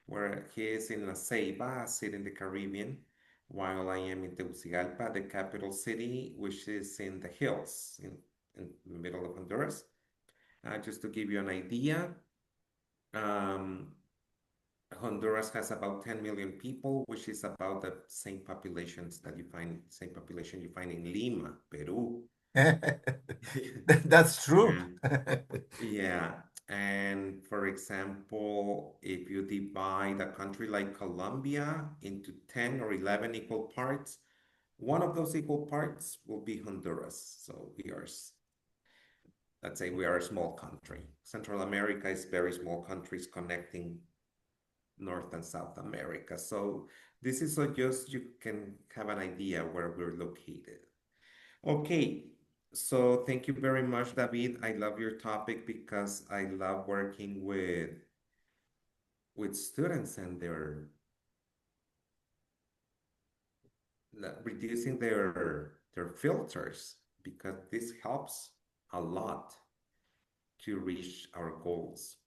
where he is in La Ceiba, a city in the Caribbean, while I am in Tegucigalpa, the capital city, which is in the hills in the middle of Honduras. Just to give you an idea, um, Honduras has about 10 million people, which is about the same population you find in Lima, Peru. That's true. Yeah. Yeah. And for example, if you divide a country like Colombia into 10 or 11 equal parts, one of those equal parts will be Honduras. So let's say we are a small country. Central America is very small countries connecting North and South America. So this is so just you can have an idea where we're located. Okay, so thank you very much, David. I love your topic because I love working with students and reducing their filters because this helps a lot to reach our goals.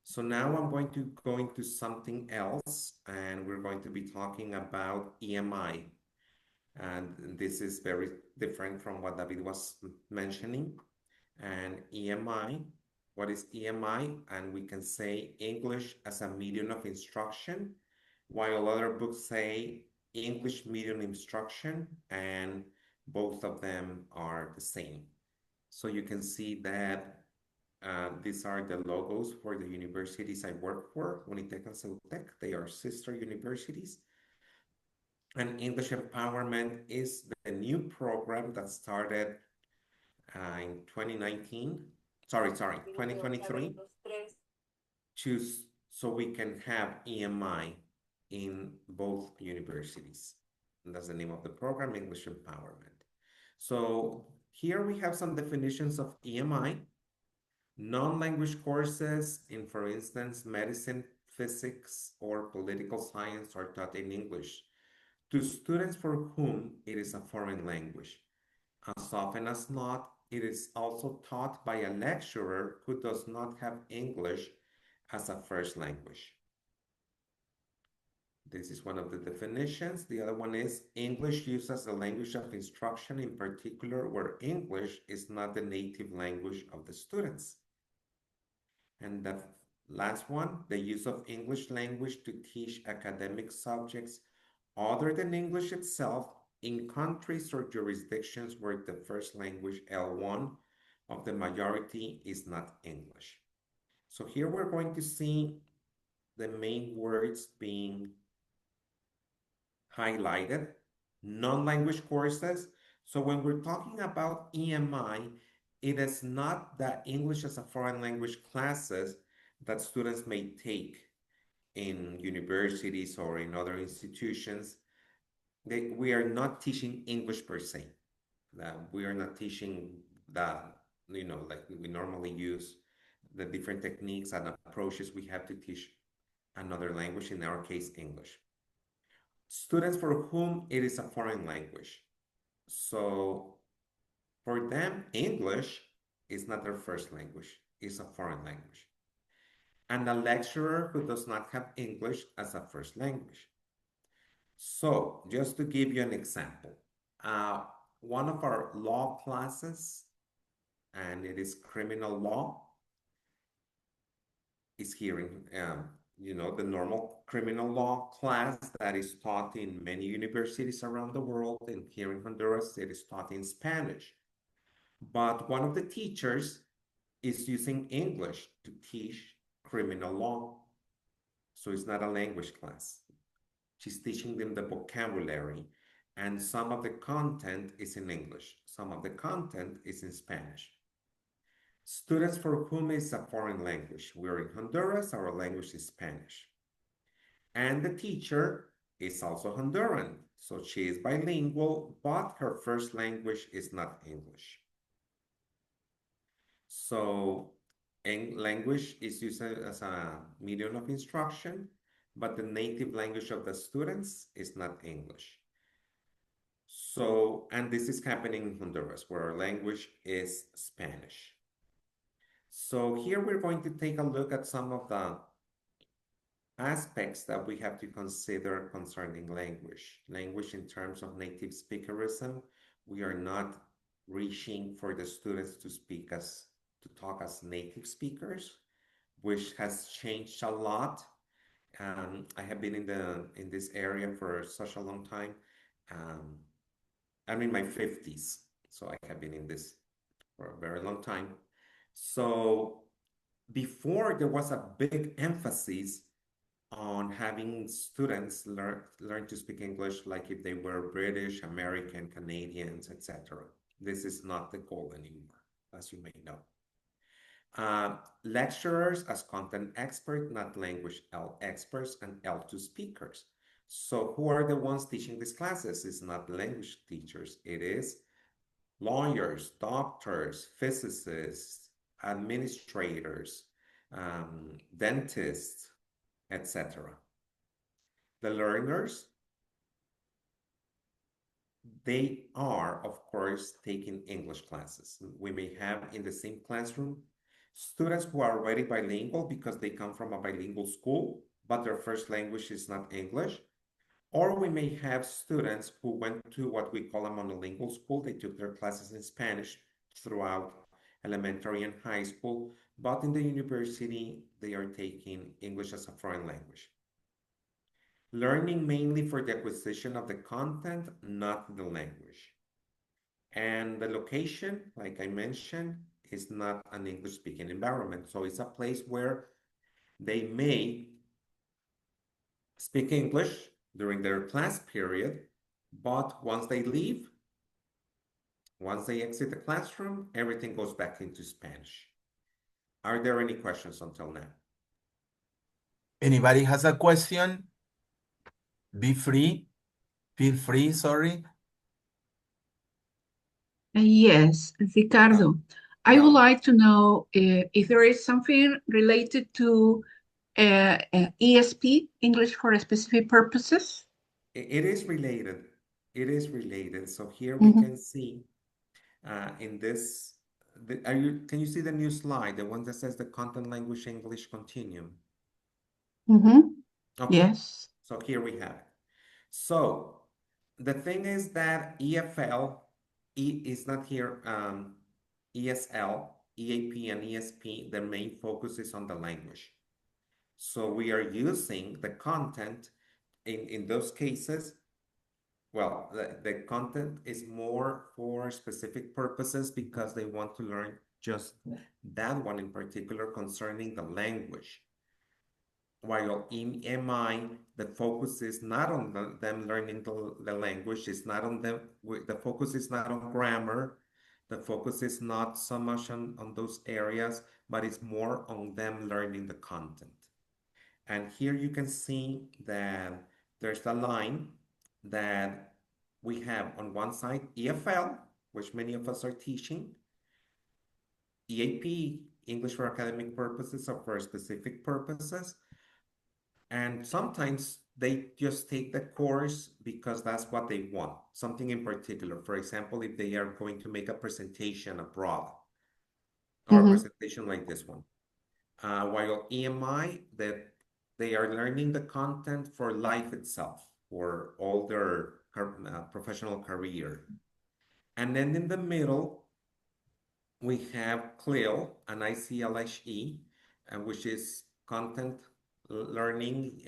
So now I'm going to go into something else, and we're going to be talking about EMI. And this is very different from what David was mentioning. And EMI, what is EMI? And we can say English as a medium of instruction, while other books say English medium instruction, and both of them are the same. So you can see that these are the logos for the universities I work for, Unitec and Ceutec. They are sister universities. And English Empowerment is the new program that started in 2019, sorry, 2023, choose so we can have EMI in both universities. And that's the name of the program, English Empowerment. So here we have some definitions of EMI. Non-language courses in, for instance, medicine, physics, or political science are taught in English to students for whom it is a foreign language. As often as not, it is also taught by a lecturer who does not have English as a first language. This is one of the definitions. The other one is English used as a language of instruction, in particular where English is not the native language of the students. And the last one, the use of English language to teach academic subjects other than English itself in countries or jurisdictions where the first language, L1, of the majority is not English. So here we're going to see the main words being highlighted, non-language courses. So when we're talking about EMI, it is not the English as a foreign language classes that students may take in universities or in other institutions. We are not teaching English per se. We are not teaching that, like we normally use the different techniques and approaches we have to teach another language, in our case, English. Students for whom it is a foreign language. So for them, English is not their first language, it's a foreign language. And a lecturer who does not have English as a first language. So just to give you an example, one of our law classes, and it is criminal law, is here in, the normal criminal law class that is taught in many universities around the world, and here in Honduras, it is taught in Spanish. But one of the teachers is using English to teach criminal law. So it's not a language class. She's teaching them the vocabulary, and some of the content is in English. Some of the content is in Spanish. Students for whom it's a foreign language. We're in Honduras, our language is Spanish. And the teacher is also Honduran, so she is bilingual, but her first language is not English. So language is used as a medium of instruction, but the native language of the students is not English. So, and this is happening in Honduras, where our language is Spanish. So here we're going to take a look at some of the aspects that we have to consider concerning language. Language in terms of native speakerism. We are not reaching for the students to talk as native speakers, which has changed a lot. I have been in this area for such a long time. I'm in my 50s, so I have been in this for a very long time. So before, there was a big emphasis on having students learn to speak English, like if they were British, American, Canadians, etc. This is not the goal anymore, as you may know. Lecturers as content experts, not language L experts, and L2 speakers. So who are the ones teaching these classes? It's not language teachers. It is lawyers, doctors, physicists, administrators, dentists, etc. The learners, they are, of course, taking English classes. We may have in the same classroom students who are already bilingual because they come from a bilingual school, but their first language is not English. Or we may have students who went to what we call a monolingual school. They took their classes in Spanish throughout elementary and high school, but in the university, they are taking English as a foreign language. Learning mainly for the acquisition of the content, not the language. And the location, like I mentioned, is not an English-speaking environment. So it's a place where they may speak English during their class period, but once they leave, once they exit the classroom, everything goes back into Spanish. Are there any questions until now? Anybody has a question? Be free. Feel free, sorry. Yes, Ricardo, I would like to know if there is something related to ESP, English for specific purposes. It is related. It is related. So here we can see in this can you see the new slide, the one that says the content language English continuum? Mm-hmm. Okay, Yes. so here we have it. So the thing is that EFL is not here, ESL, EAP, and ESP, their main focus is on the language. So we are using the content in those cases. Well, the content is more for specific purposes because they want to learn just that one in particular concerning the language. While in EMI, the focus is not on them learning the language, it's not on them, the focus is not on grammar, the focus is not so much on those areas, but it's more on them learning the content. And here you can see that there's a line that we have on one side EFL, which many of us are teaching, EAP, English for academic purposes or for specific purposes. And sometimes they just take the course because that's what they want, something in particular. For example, if they are going to make a presentation abroad or a presentation like this one. While EMI, that they are learning the content for life itself, for all their professional career. And then in the middle, we have CLIL and ICLHE, which is content learning.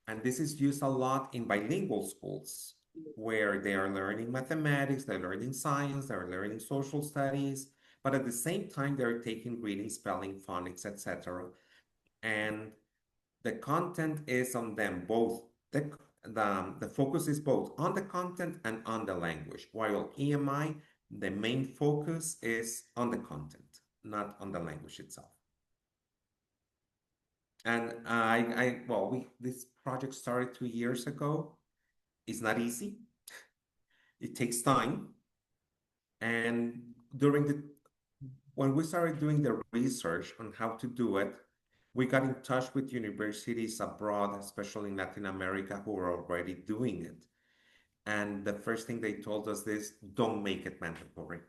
And this is used a lot in bilingual schools where they are learning mathematics, they're learning science, they're learning social studies, but at the same time, they're taking reading, spelling, phonics, etc. And the content is on them both. The focus is both on the content and on the language, while EMI, the main focus is on the content, not on the language itself. And this project started 2 years ago. It's not easy. It takes time. And when we started doing the research on how to do it, we got in touch with universities abroad, especially in Latin America, who were already doing it. And the first thing they told us is, don't make it mandatory.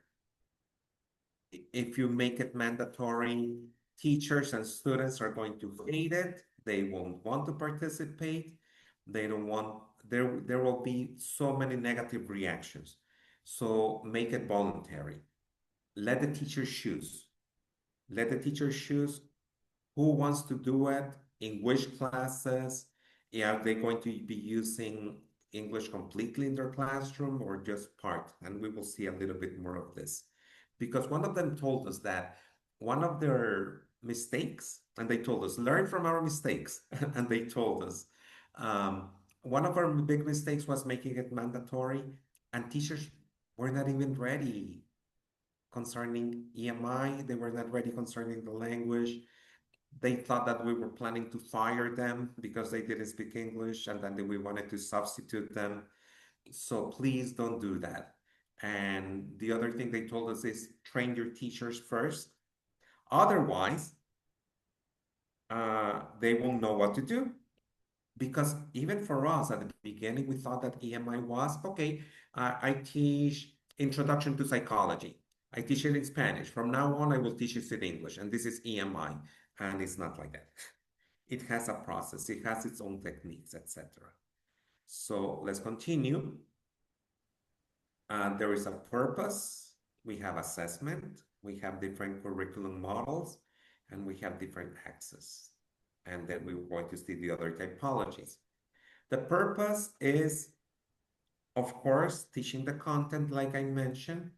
If you make it mandatory, teachers and students are going to hate it. They won't want to participate. They don't want, there will be so many negative reactions. So make it voluntary. Let the teacher choose. Let the teacher choose who wants to do it, in which classes. Are they going to be using English completely in their classroom or just part? And we will see a little bit more of this. Because one of them told us that one of their mistakes, and they told us, learn from our mistakes. And they told us, one of our big mistakes was making it mandatory, and teachers were not even ready concerning EMI. They were not ready concerning the language. They thought that we were planning to fire them because they didn't speak English and then we wanted to substitute them. So please don't do that. And the other thing they told us is train your teachers first. Otherwise, they won't know what to do. Because even for us at the beginning, we thought that EMI was, okay, I teach Introduction to Psychology. I teach it in Spanish. From now on, I will teach it in English. And this is EMI. And it's not like that. It has a process. It has its own techniques, etc. So let's continue. There is a purpose. We have assessment. We have different curriculum models. And we have different access. And then we're going to see the other typologies. The purpose is, of course, teaching the content like I mentioned.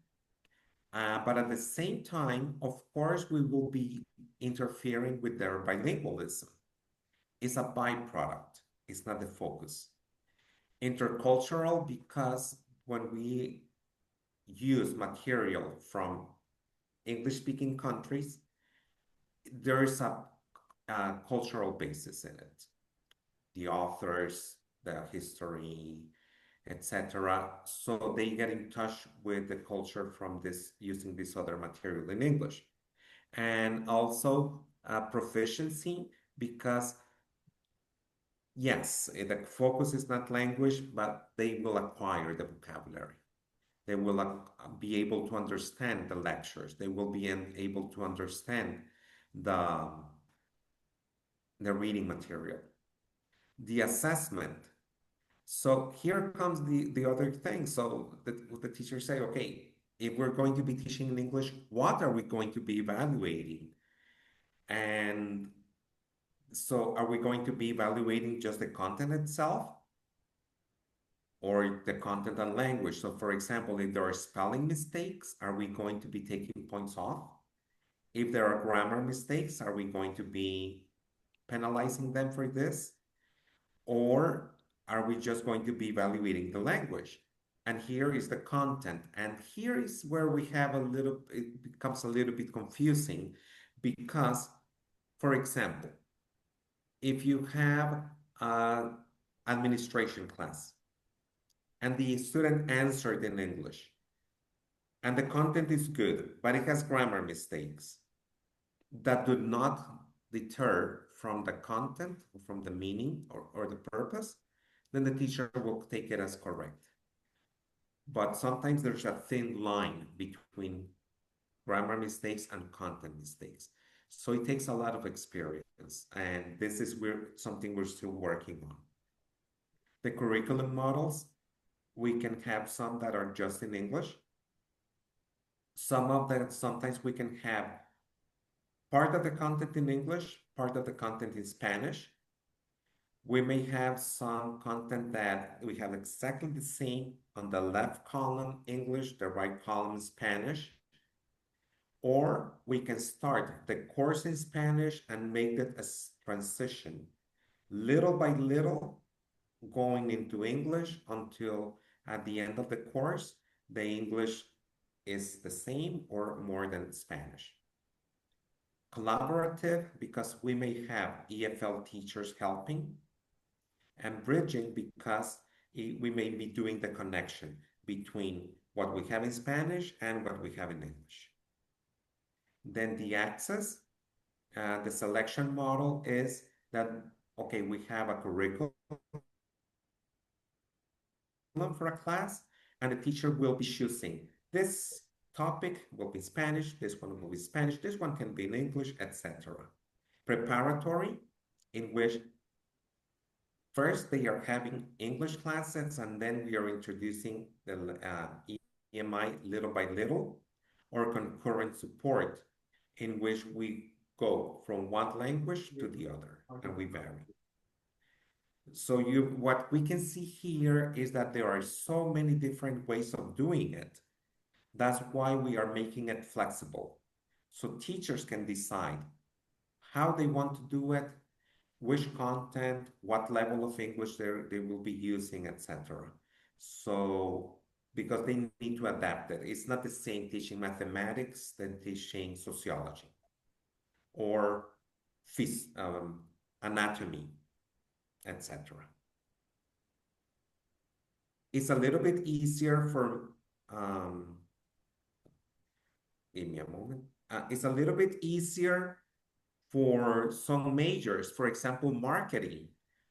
But at the same time, of course, we will be interfering with their bilingualism. It's a byproduct. It's not the focus. Intercultural, because when we use material from English-speaking countries, there is a cultural basis in it. The authors, the history, etc. So they get in touch with the culture from this, using this other material in English. And also proficiency, because yes, the focus is not language, but they will acquire the vocabulary. They will be able to understand the lectures. They will be able to understand the, the reading material. The assessment. So here comes the other thing. So the teachers say, okay, if we're going to be teaching in English, what are we going to be evaluating? And so are we going to be evaluating just the content itself or the content and language? So for example, if there are spelling mistakes, are we going to be taking points off? If there are grammar mistakes, are we going to be penalizing them for this? Or are we just going to be evaluating the language? And here is the content. And here is where we have it becomes a little bit confusing because, for example, if you have an administration class and the student answered in English and the content is good, but it has grammar mistakes that do not deter from the content, or from the meaning or the purpose, then the teacher will take it as correct. But sometimes there's a thin line between grammar mistakes and content mistakes. So it takes a lot of experience, and this is something we're still working on. The curriculum models, we can have some that are just in English. Some of them, sometimes we can have part of the content in English, part of the content in Spanish. We may have some content that we have exactly the same on the left column English, the right column Spanish. Or we can start the course in Spanish and make it a transition, little by little, going into English until at the end of the course, the English is the same or more than Spanish. Collaborative, because we may have EFL teachers helping, and bridging because we may be doing the connection between what we have in Spanish and what we have in English. Then the access, the selection model is that, okay, we have a curriculum for a class, and the teacher will be choosing this topic will be Spanish, this one will be Spanish, this one can be in English, etc. Preparatory, in which first they are having English classes, and then we are introducing the EMI little by little, or concurrent support, in which we go from one language to the other, and we vary. So what we can see here is that there are so many different ways of doing it. That's why we are making it flexible. So teachers can decide how they want to do it, which content, what level of English they will be using, etc. So, because they need to adapt it. It's not the same teaching mathematics than teaching sociology or anatomy, etc. It's a little bit easier for, give me a moment. It's a little bit easier for some majors, for example, marketing,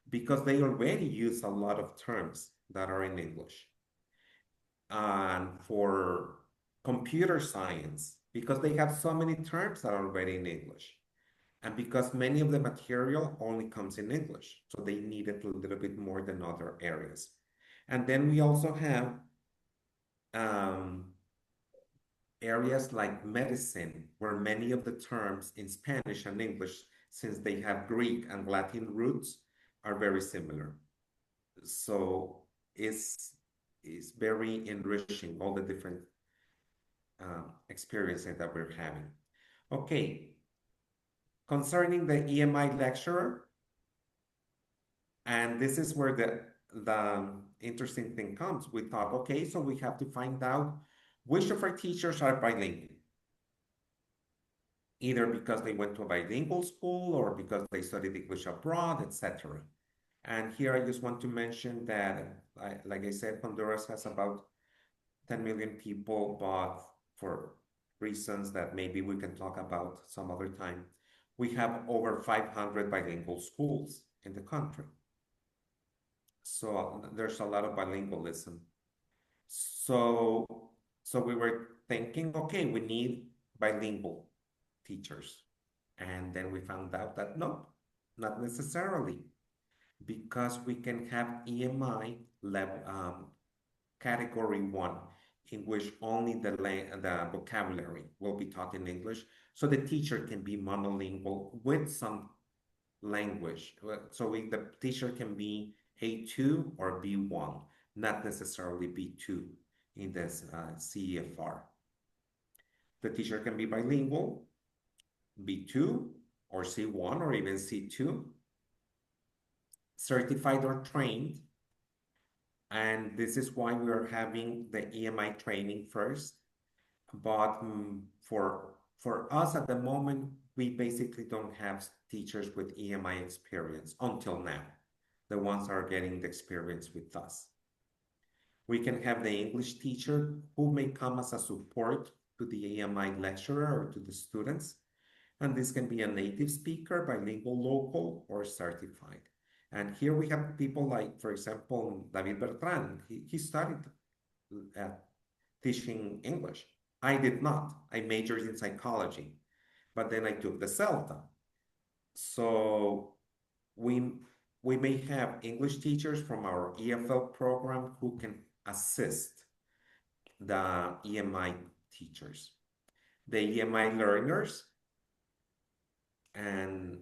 because they already use a lot of terms that are in English. And for computer science, because they have so many terms that are already in English. And because many of the material only comes in English, so they need it a little bit more than other areas. And then we also have areas like medicine, where many of the terms in Spanish and English, since they have Greek and Latin roots, are very similar. So it's very enriching, all the different experiences that we're having. Okay, concerning the EMI lecturer, and this is where the interesting thing comes. We thought, okay, so we have to find out which of our teachers are bilingual, either because they went to a bilingual school or because they studied English abroad, etc. And here I just want to mention that, like I said, Honduras has about 10 million people, but for reasons that maybe we can talk about some other time, we have over 500 bilingual schools in the country. So there's a lot of bilingualism. So So we were thinking, okay, we need bilingual teachers. And then we found out that no, not necessarily, because we can have EMI level, category one, in which only the vocabulary will be taught in English. So the teacher can be monolingual with some language. So the teacher can be A2 or B1, not necessarily B2 in this CEFR. The teacher can be bilingual, B2 or C1 or even C2, certified or trained. And this is why we are having the EMI training first. But for us at the moment, we basically don't have teachers with EMI experience until now. The ones are getting the experience with us. We can have the English teacher who may come as a support to the EMI lecturer or to the students. And this can be a native speaker, bilingual, local, or certified. And here we have people like, for example, David Bertrand. He studied teaching English. I did not. I majored in psychology, but then I took the CELTA. So we may have English teachers from our EFL program who can assist the EMI teachers. The EMI learners, and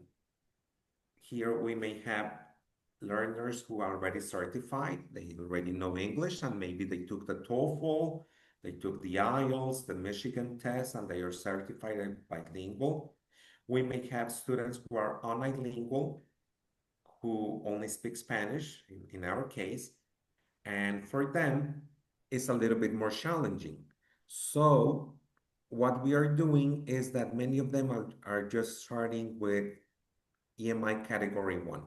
here we may have learners who are already certified. They already know English and maybe they took the TOEFL, they took the IELTS, the Michigan test, and they are certified and bilingual. We may have students who are unilingual, who only speak Spanish, in our case, and for them, it's a little bit more challenging. So what we are doing is that many of them are just starting with EMI category one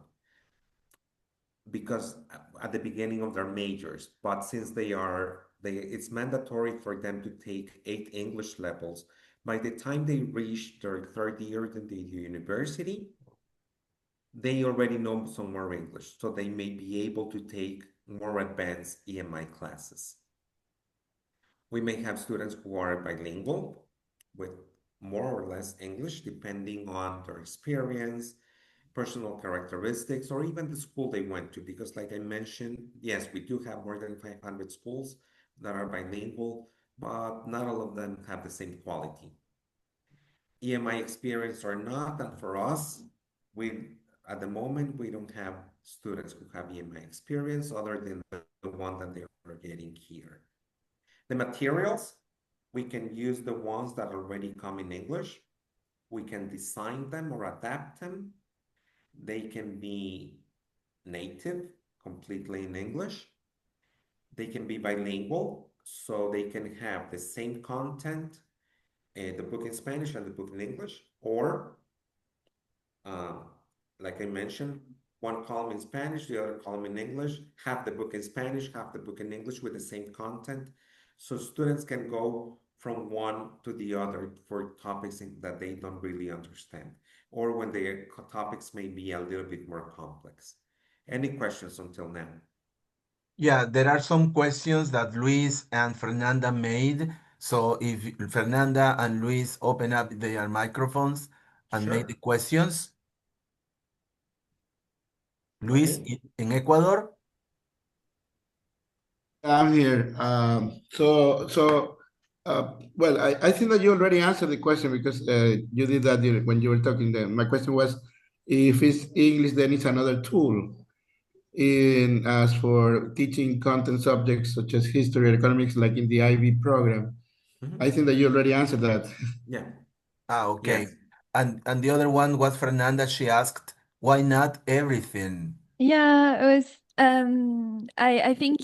because at the beginning of their majors, but since it's mandatory for them to take 8 English levels. By the time they reach their third year in the university, they already know some more English, so they may be able to take more advanced EMI classes. We may have students who are bilingual with more or less English, depending on their experience, personal characteristics, or even the school they went to. Because like I mentioned, yes, we do have more than 500 schools that are bilingual, but not all of them have the same quality. EMI experience or not, and for us, at the moment, we don't have students who have EMI experience other than the one that they are getting here. The materials, we can use the ones that already come in English. We can design them or adapt them. They can be native, completely in English. They can be bilingual, so they can have the same content, the book in Spanish and the book in English, or like I mentioned, one column in Spanish, the other column in English, half the book in Spanish, half the book in English with the same content. So students can go from one to the other for topics that they don't really understand, or when the topics may be a little bit more complex. Any questions until now? Yeah, there are some questions that Luis and Fernanda made. So if Fernanda and Luis open up their microphones and make the Sure. questions. Luis, Okay. in Ecuador? I'm here. Well, I think that you already answered the question because you did that when you were talking. My question was, if it's English, then it's another tool. In as for teaching content subjects such as history or economics, like in the IB program, I think that you already answered that. Yeah. Okay. Yes. And the other one was Fernanda. She asked, why not everything? Yeah, it was I think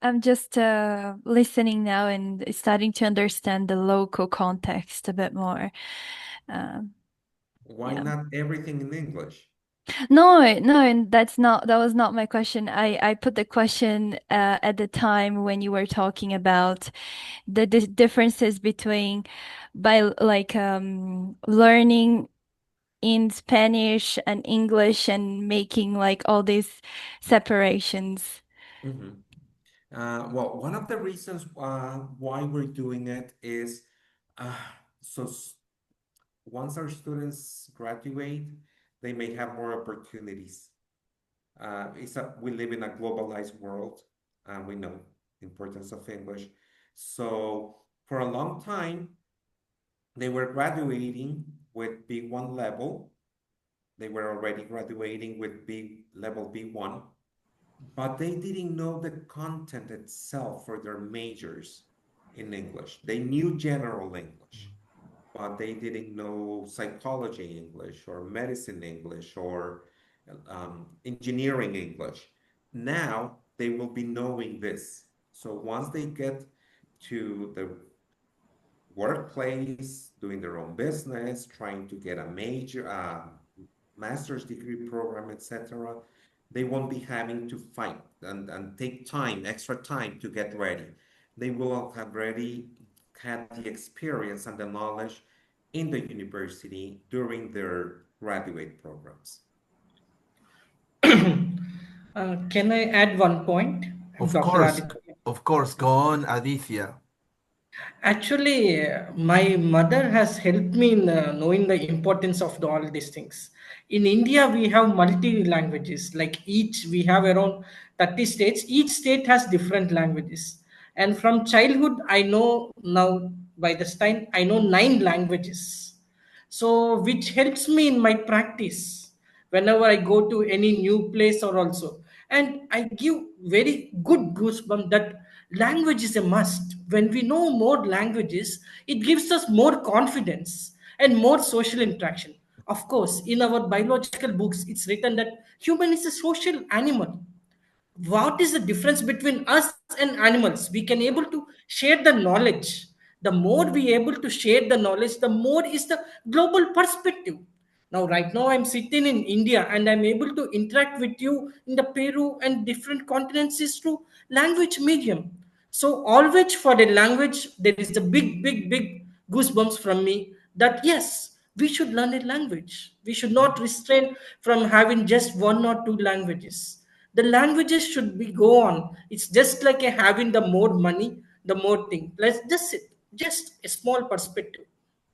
I'm just listening now and starting to understand the local context a bit more. Um, Why yeah. not everything in English? No, and that was not my question. I put the question at the time when you were talking about the differences between by like learning in Spanish and English and making like all these separations. Mhm. Well, one of the reasons why we're doing it is uh, so once our students graduate, they may have more opportunities. We live in a globalized world, and we know the importance of English. So for a long time, they were graduating with B1 level. They were already graduating with level B1, but they didn't know the content itself for their majors in English. They knew general English, but they didn't know psychology English or medicine English or engineering English. Now they will be knowing this. So once they get to the workplace, doing their own business, trying to get a major, master's degree program, etc., they won't be having to fight and take time, extra time to get ready. They will have already had the experience and the knowledge in the university during their graduate programs. Can I add one point, Of Dr. course, Aditya? of course. Go on, Aditya. Actually, my mother has helped me in knowing the importance of all these things. In India, we have multi languages. Like each, we have around 30 states. Each state has different languages. And from childhood, I know now, by this time, I know 9 languages. So, which helps me in my practice whenever I go to any new place or also. And I give very good goosebump that language is a must. When we know more languages, it gives us more confidence and more social interaction. Of course, in our biological books, it's written that human is a social animal. What is the difference between us and animals? We can able to share the knowledge. The more we able to share the knowledge, the more is the global perspective. Now right now I'm sitting in India and I'm able to interact with you in the Peru and different continents is through language medium. So always for the language there is a big goosebumps from me that yes, we should learn a language. We should not restrain from having just one or two languages. The languages should be go on. It's just like a having the more money, the more thing. Let's just a small perspective.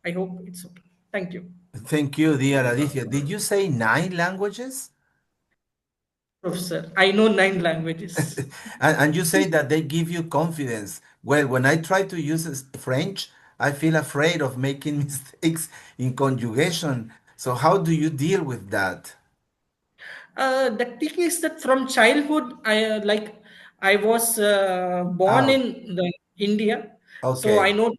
I hope it's okay. Thank you. Thank you, dear Aditya. Did you say 9 languages? Professor, I know 9 languages. And you say that they give you confidence. Well, when I try to use French, I feel afraid of making mistakes in conjugation. So how do you deal with that? The thing is that from childhood, I was born Oh, in the India, so I okay. know.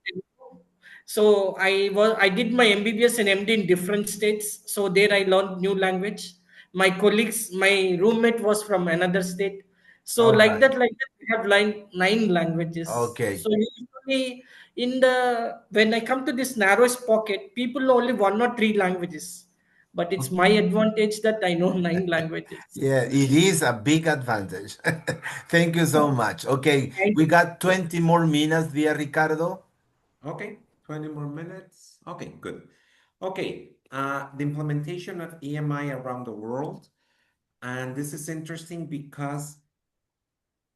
So I did my MBBS and MD in different states. So there I learned new language. My colleagues, my roommate was from another state. So All right. like that, we have 9 languages. Okay. So usually in the when I come to this narrowest pocket, people know only 1 or 3 languages. But it's my advantage that I know 9 languages. Yeah, it is a big advantage. Thank you so much. Okay, Thank we you. got 20 more minutes, dear Ricardo. Okay, 20 more minutes. Okay, good. Okay, the implementation of EMI around the world. And this is interesting because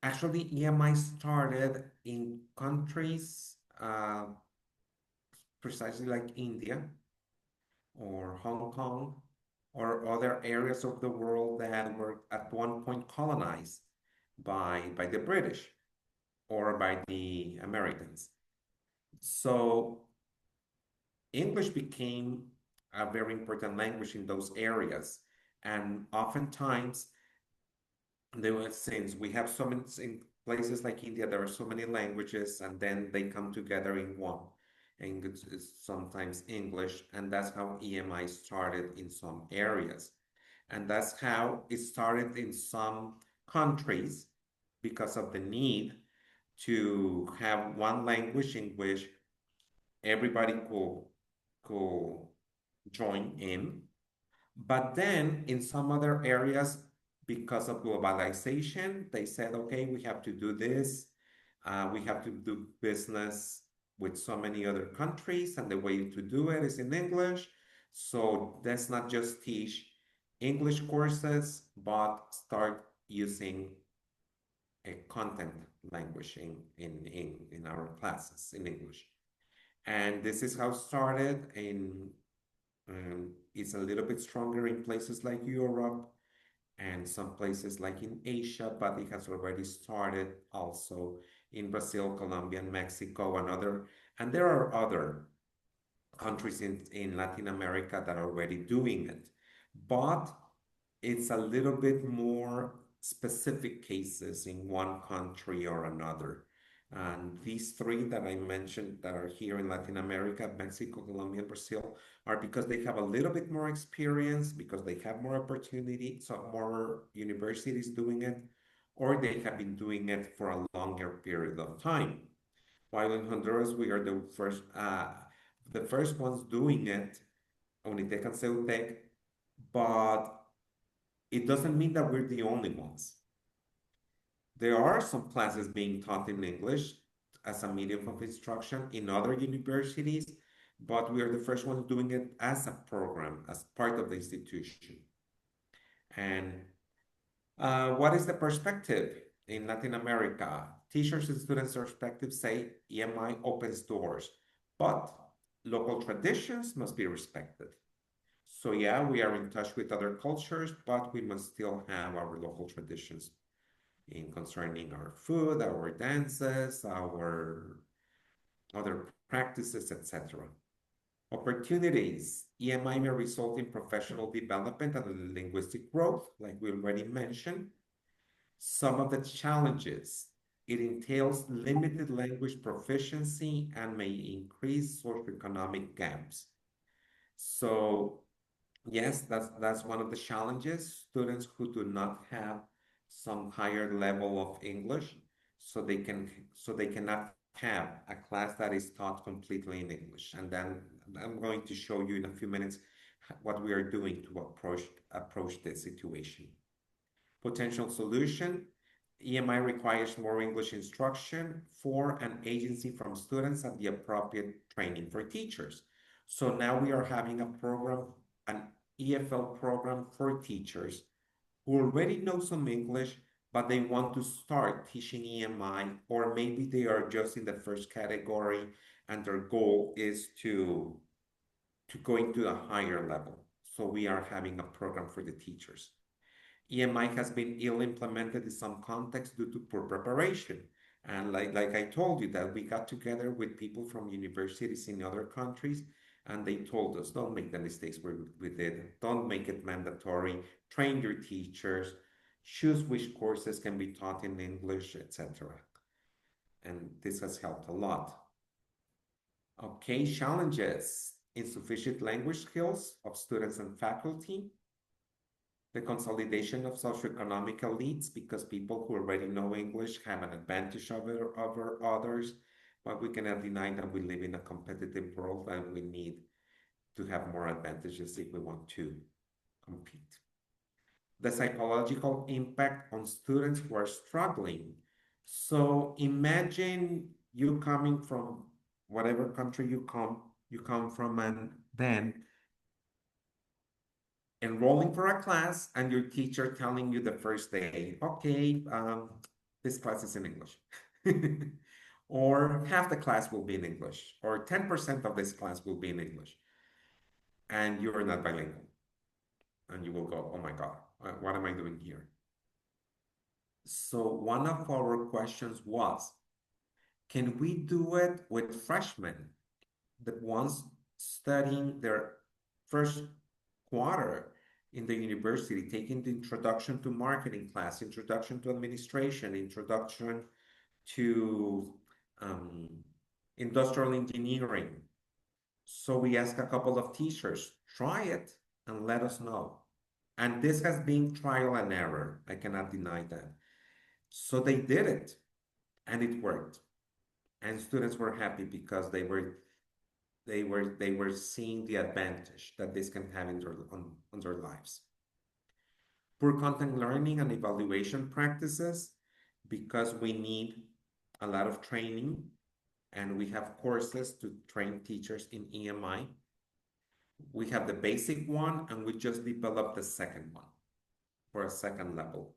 actually EMI started in countries precisely like India or Hong Kong or other areas of the world that were at one point colonized by the British or by the Americans. So English became a very important language in those areas. And oftentimes, since we have so many, in places like India, there are so many languages, and then they come together in one. And it's sometimes English, and that's how EMI started in some areas. And that's how it started in some countries because of the need to have one language in which everybody could join in. But then in some other areas, because of globalization, they said, okay, we have to do this. We have to do business with so many other countries, and the way to do it is in English. So let's not just teach English courses, but start using a content language in our classes in English. And this is how it started it's a little bit stronger in places like Europe and some places like in Asia, but it has already started also in Brazil, Colombia, and Mexico, and there are other countries in Latin America that are already doing it. But it's a little bit more specific cases in one country or another. And these three that I mentioned that are here in Latin America, Mexico, Colombia, and Brazil, are because they have a little bit more experience, because they have more opportunity, so more universities doing it, or they have been doing it for a longer period of time. While in Honduras, we are the first ones doing it, Unitec and Ceutec, but it doesn't mean that we're the only ones. There are some classes being taught in English as a medium of instruction in other universities, but we are the first ones doing it as a program, as part of the institution. And what is the perspective in Latin America? Teachers and students' perspectives say EMI opens doors, but local traditions must be respected. So yeah, we are in touch with other cultures, but we must still have our local traditions in concerning our food, our dances, our other practices, etc. Opportunities. EMI may result in professional development and linguistic growth, like we already mentioned. Some of the challenges. It entails limited language proficiency and may increase socioeconomic gaps. So yes, that's one of the challenges. Students who do not have some higher level of English, so they cannot have a class that is taught completely in English. And then I'm going to show you in a few minutes what we are doing to approach this situation. Potential solution. EMI requires more English instruction for an agency from students and the appropriate training for teachers. So now we are having a program, an EFL program for teachers who already know some English, but they want to start teaching EMI, or maybe they are just in the first category and their goal is to go into a higher level. So we are having a program for the teachers. EMI has been ill implemented in some contexts due to poor preparation. And like I told you, that we got together with people from universities in other countries, and they told us, don't make the mistakes we did. Don't make it mandatory. Train your teachers. Choose which courses can be taught in English, etc. And this has helped a lot. Okay, challenges. Insufficient language skills of students and faculty. The consolidation of socioeconomic elites, because people who already know English have an advantage over others, but we cannot deny that we live in a competitive world and we need to have more advantages if we want to compete. The psychological impact on students who are struggling. So imagine you coming from whatever country you come from, and then enrolling for a class and your teacher telling you the first day, okay, this class is in English. Or half the class will be in English, or 10% of this class will be in English. And you're not bilingual. And you will go, oh my God, what am I doing here? So one of our questions was, can we do it with freshmen, the ones studying their first quarter in the university, taking the introduction to marketing class, introduction to administration, introduction to industrial engineering? So we asked a couple of teachers, try it and let us know. And this has been trial and error. I cannot deny that. So they did it and it worked. And students were happy because they were seeing the advantage that this can have on their lives. Poor content learning and evaluation practices, because we need a lot of training and we have courses to train teachers in EMI. We have the basic one and we just developed the second one for a second level.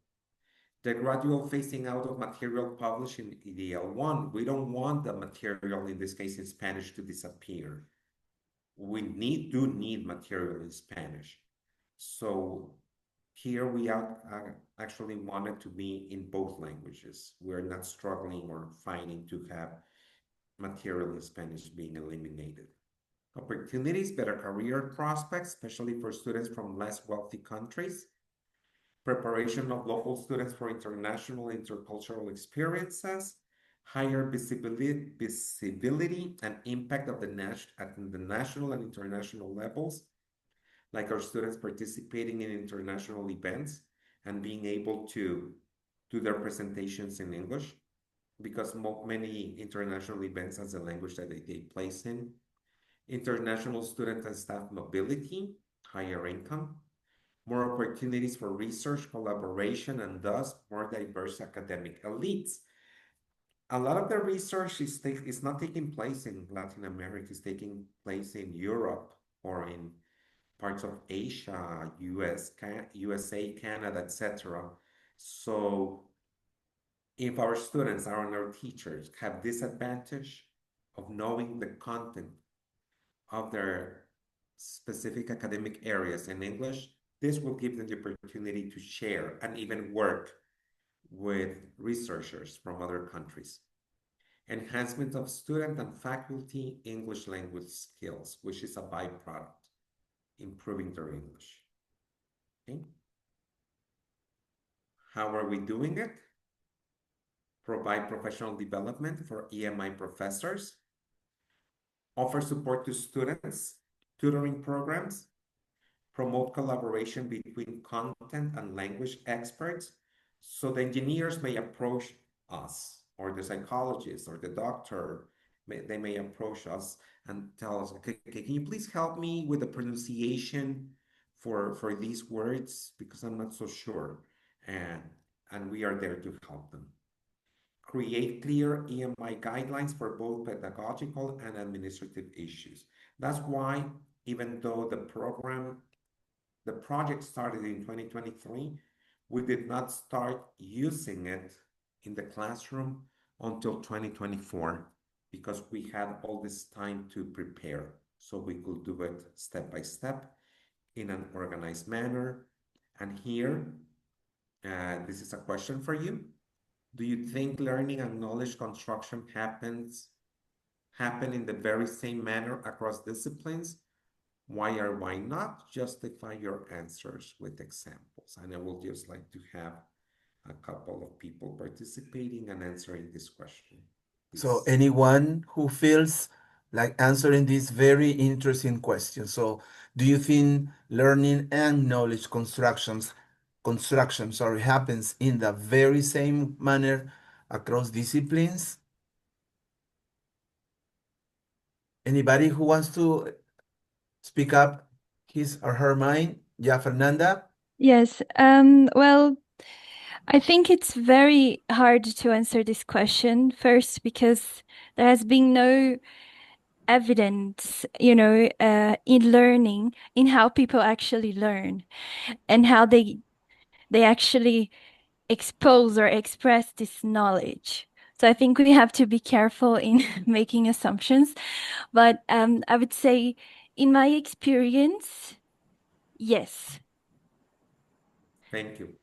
The gradual phasing out of material published in EDL1. We don't want the material, in this case in Spanish, to disappear. We do need material in Spanish. So here we actually want it to be in both languages. We're not struggling or fighting to have material in Spanish being eliminated. Opportunities, better career prospects, especially for students from less wealthy countries. Preparation of local students for international intercultural experiences. Higher visibility and impact of at the national and international levels, like our students participating in international events and being able to do their presentations in English, because many international events has a language that they take place in. International student and staff mobility, higher income, more opportunities for research, collaboration, and thus more diverse academic elites. A lot of the research is not taking place in Latin America, it's taking place in Europe or in parts of Asia, USA, Canada, etc. So if our students and our teachers have this advantage of knowing the content of their specific academic areas in English, this will give them the opportunity to share and even work with researchers from other countries. Enhancement of student and faculty English language skills, which is a byproduct, improving their English. Okay. How are we doing it? Provide professional development for EMI professors, offer support to students, tutoring programs, promote collaboration between content and language experts, so the engineers may approach us, or the psychologist or the doctor, they may approach us and tell us, okay, can you please help me with the pronunciation for these words, because I'm not so sure, and we are there to help them. Create clear EMI guidelines for both pedagogical and administrative issues. That's why, even though the project started in 2023, we did not start using it in the classroom until 2024, because we had all this time to prepare, so we could do it step by step in an organized manner. And here, this is a question for you. Do you think learning and knowledge construction happen in the very same manner across disciplines? Why or why not? Justify your answers with examples. And I will just like to have a couple of people participating and answering this question. So anyone who feels like answering this very interesting question. So do you think learning and knowledge construction, happens in the very same manner across disciplines? Anybody who wants to speak up his or her mind? Yeah, Fernanda? Yes. Well, I think it's very hard to answer this question first because there has been no evidence, in learning, in how people actually learn and how they actually expose or express this knowledge. So I think we have to be careful in making assumptions. But I would say, in my experience, yes. Thank you.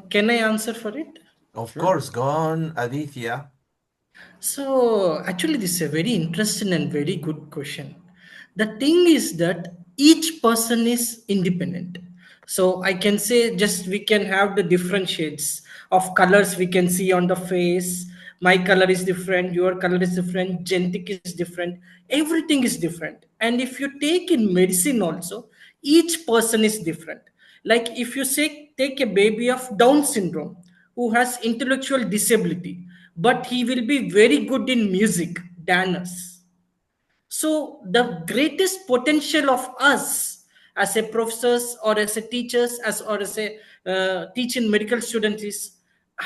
Can I answer for it? Of Sure. course, go on, Aditya. So, actually, this is a very interesting and very good question. The thing is that each person is independent. So, I can say just we can have the different shades of colors we can see on the face. My color is different, your color is different, genetic is different, everything is different. And if you take in medicine also, each person is different. Like if you say, take a baby of Down syndrome who has intellectual disability, but he will be very good in music, dance. So the greatest potential of us as a professors or as a teachers as a teaching medical student is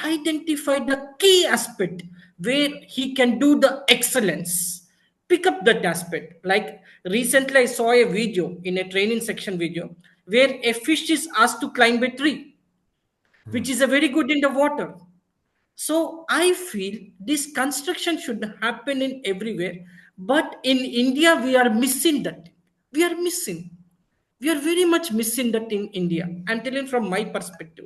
identify the key aspect where he can do the excellence. Pick up that aspect. Like recently I saw a video in a training section video where a fish is asked to climb a tree. which is a very good in the water. So I feel this construction should happen in everywhere, but in India we are missing that. We are missing. We are very much missing that in India. I'm telling from my perspective,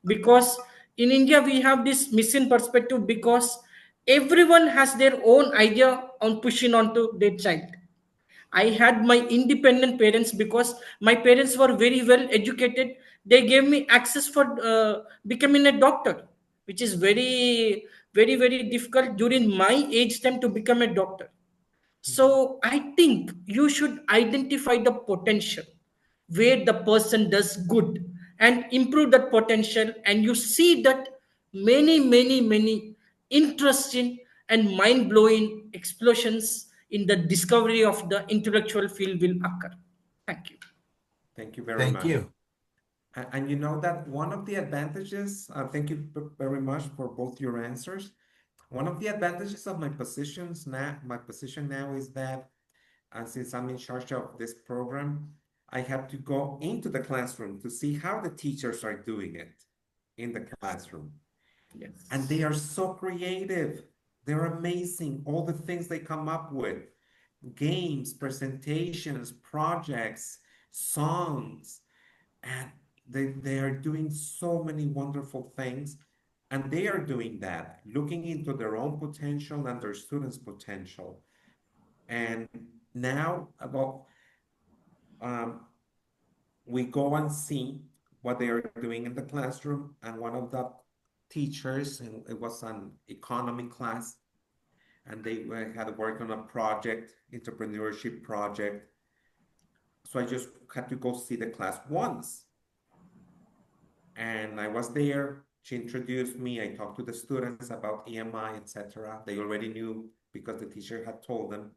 because in India we have this missing perspective because everyone has their own idea on pushing onto their child. I had my independent parents because my parents were very well educated. They gave me access for becoming a doctor, which is very, very, very difficult during my age time to become a doctor. So I think you should identify the potential where the person does good and improve that potential, and you see that many, many, many interesting and mind-blowing explosions in the discovery of the intellectual field will occur. Thank you. Thank you very Thank much. you. And you know that one of the advantages, thank you very much for both your answers. One of the advantages of my position now is that, since I'm in charge of this program, I have to go into the classroom to see how the teachers are doing it in the classroom. Yes. And they are so creative. They're amazing. All the things they come up with, games, presentations, projects, songs, and they are doing so many wonderful things. And they are doing that, looking into their own potential and their students' potential. And now um, we go and see what they are doing in the classroom. And one of the teachers, and it was an economy class, and they had to work on a project, entrepreneurship project. So I just had to go see the class once. And I was there. She introduced me. I talked to the students about EMI, etc. They already knew because the teacher had told them.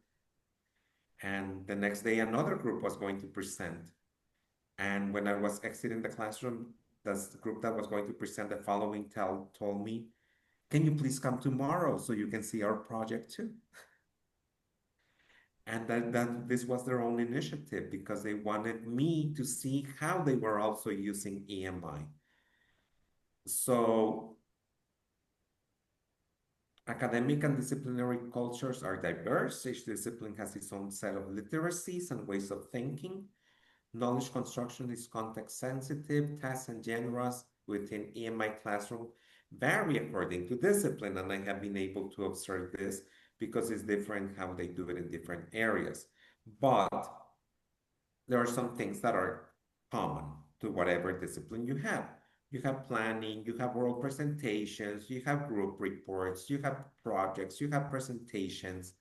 And the next day, another group was going to present. And when I was exiting the classroom, the group that was going to present the following told me, can you please come tomorrow so you can see our project too? And that this was their own initiative because they wanted me to see how they were also using EMI. So academic and disciplinary cultures are diverse. Each discipline has its own set of literacies and ways of thinking. Knowledge construction is context sensitive. Tasks and genres within EMI classroom vary according to discipline, and I have been able to observe this because it's different how they do it in different areas. But there are some things that are common to whatever discipline you have. You have planning, you have oral presentations, you have group reports, you have projects, you have presentations.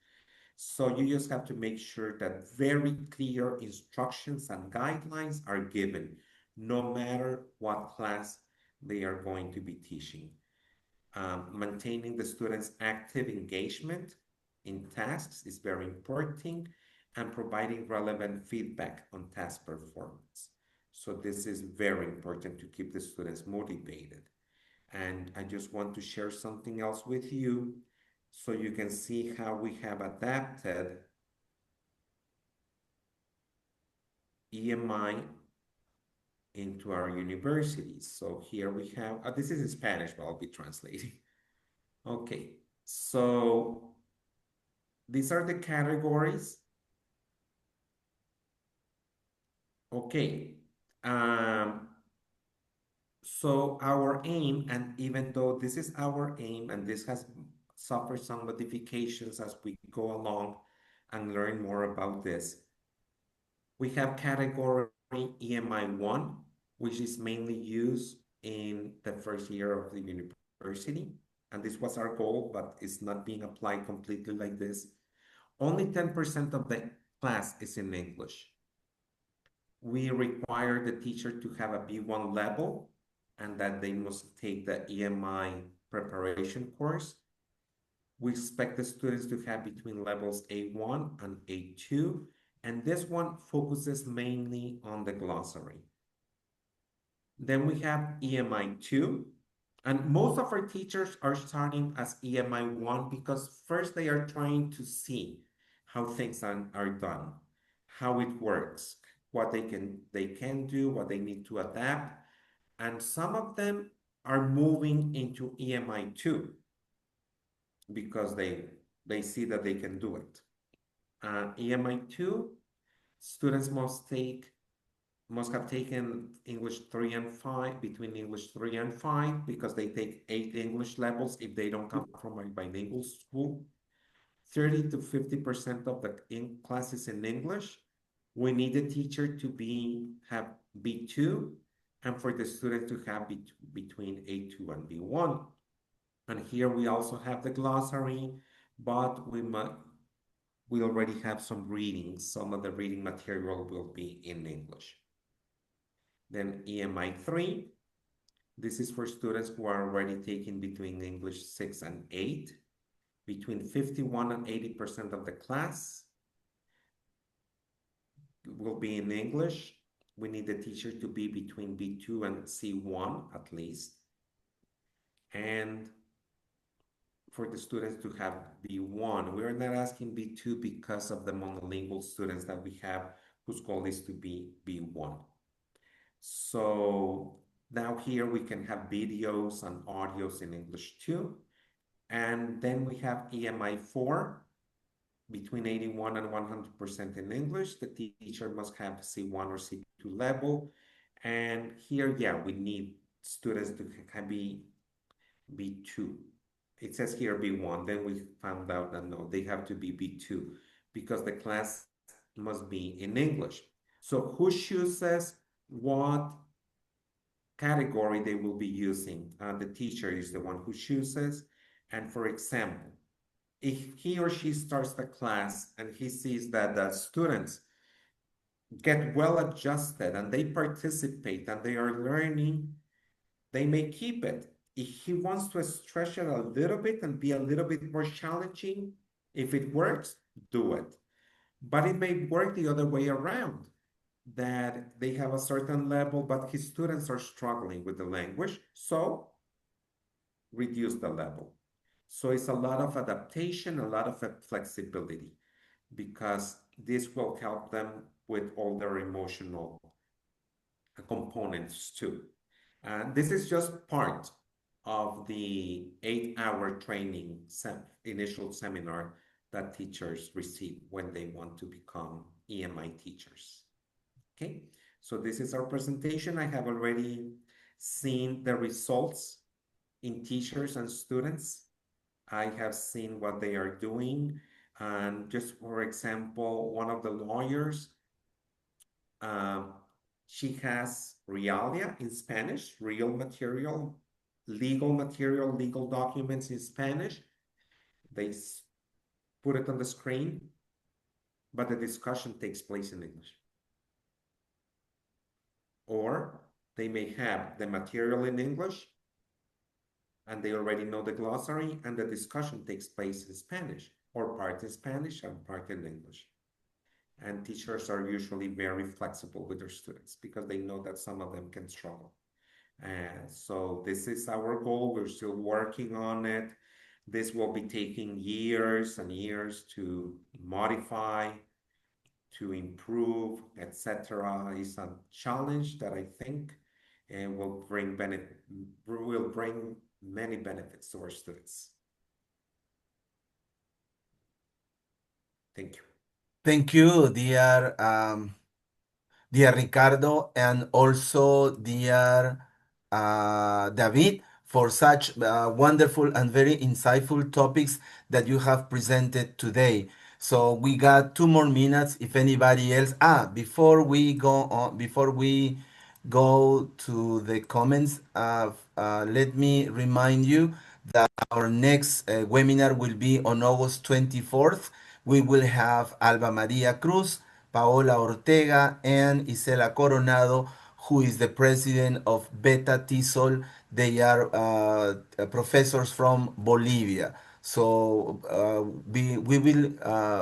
So you just have to make sure that very clear instructions and guidelines are given, no matter what class they are going to be teaching. Maintaining the students' active engagement in tasks is very important, and providing relevant feedback on task performance. So this is very important to keep the students motivated. And I just want to share something else with you so you can see how we have adapted EMI into our universities. So here we have, this is in Spanish, but I'll be translating. Okay, so these are the categories. Okay, so our aim, and even though this is our aim, and this has suffered some modifications as we go along and learn more about this, we have category EMI 1, which is mainly used in the first year of the university. And this was our goal, but it's not being applied completely like this. Only 10% of the class is in English. We require the teacher to have a B1 level and that they must take the EMI preparation course. We expect the students to have between levels A1 and A2, and this one focuses mainly on the glossary. Then we have EMI 2, and most of our teachers are starting as EMI 1 because first they are trying to see how things are done, how it works, what they can do, what they need to adapt. And some of them are moving into EMI 2 because they see that they can do it. EMI 2, students must have taken English 3 and 5, between English 3 and 5, because they take 8 English levels if they don't come from a bilingual school. 30 to 50% of the classes in English. We need the teacher to have B2, and for the student to have between A2 and B1. And here we also have the glossary, but we already have some readings. Some of the reading material will be in English. Then EMI 3, this is for students who are already taking between English 6 and 8. Between 51 and 80% of the class will be in English. We need the teacher to be between B2 and C1 at least. And for the students to have B1, we're not asking B2 because of the monolingual students that we have whose goal is to be B1. So now here we can have videos and audios in English too. And then we have EMI 4, between 81 and 100% in English. The teacher must have C1 or C2 level. And here, yeah, we need students to be B2. It says here B1, then we found out that no, they have to be B2 because the class must be in English. So who chooses what category they will be using? The teacher is the one who chooses. And for example, if he or she starts the class and he sees that the students get well adjusted and they participate and they are learning, they may keep it. If he wants to stretch it a little bit and be a little bit more challenging, if it works, do it. But it may work the other way around, that they have a certain level, but his students are struggling with the language, so reduce the level. So it's a lot of adaptation, a lot of flexibility, because this will help them with all their emotional components too. And this is just part of the 8-hour training initial seminar that teachers receive when they want to become EMI teachers. Okay, so this is our presentation. I have already seen the results in teachers and students. I have seen what they are doing. And just for example, one of the lawyers, she has realia in Spanish, real material, legal documents in Spanish. They put it on the screen, but the discussion takes place in English. Or they may have the material in English, and they already know the glossary, and the discussion takes place in Spanish, or part in Spanish and part in English. And teachers are usually very flexible with their students because they know that some of them can struggle. And so this is our goal. We're still working on it. This will be taking years and years to modify, to improve, etc. It's a challenge that I think will bring many benefits to our students. Thank you. Thank you, dear Ricardo, and also dear David, for such wonderful and very insightful topics that you have presented today. So we got 2 more minutes. If anybody else, before we go to the comments, let me remind you that our next webinar will be on August 24th. We will have Alba Maria Cruz, Paola Ortega, and Isela Coronado, who is the president of HELTA TESOL. They are professors from Bolivia. So we will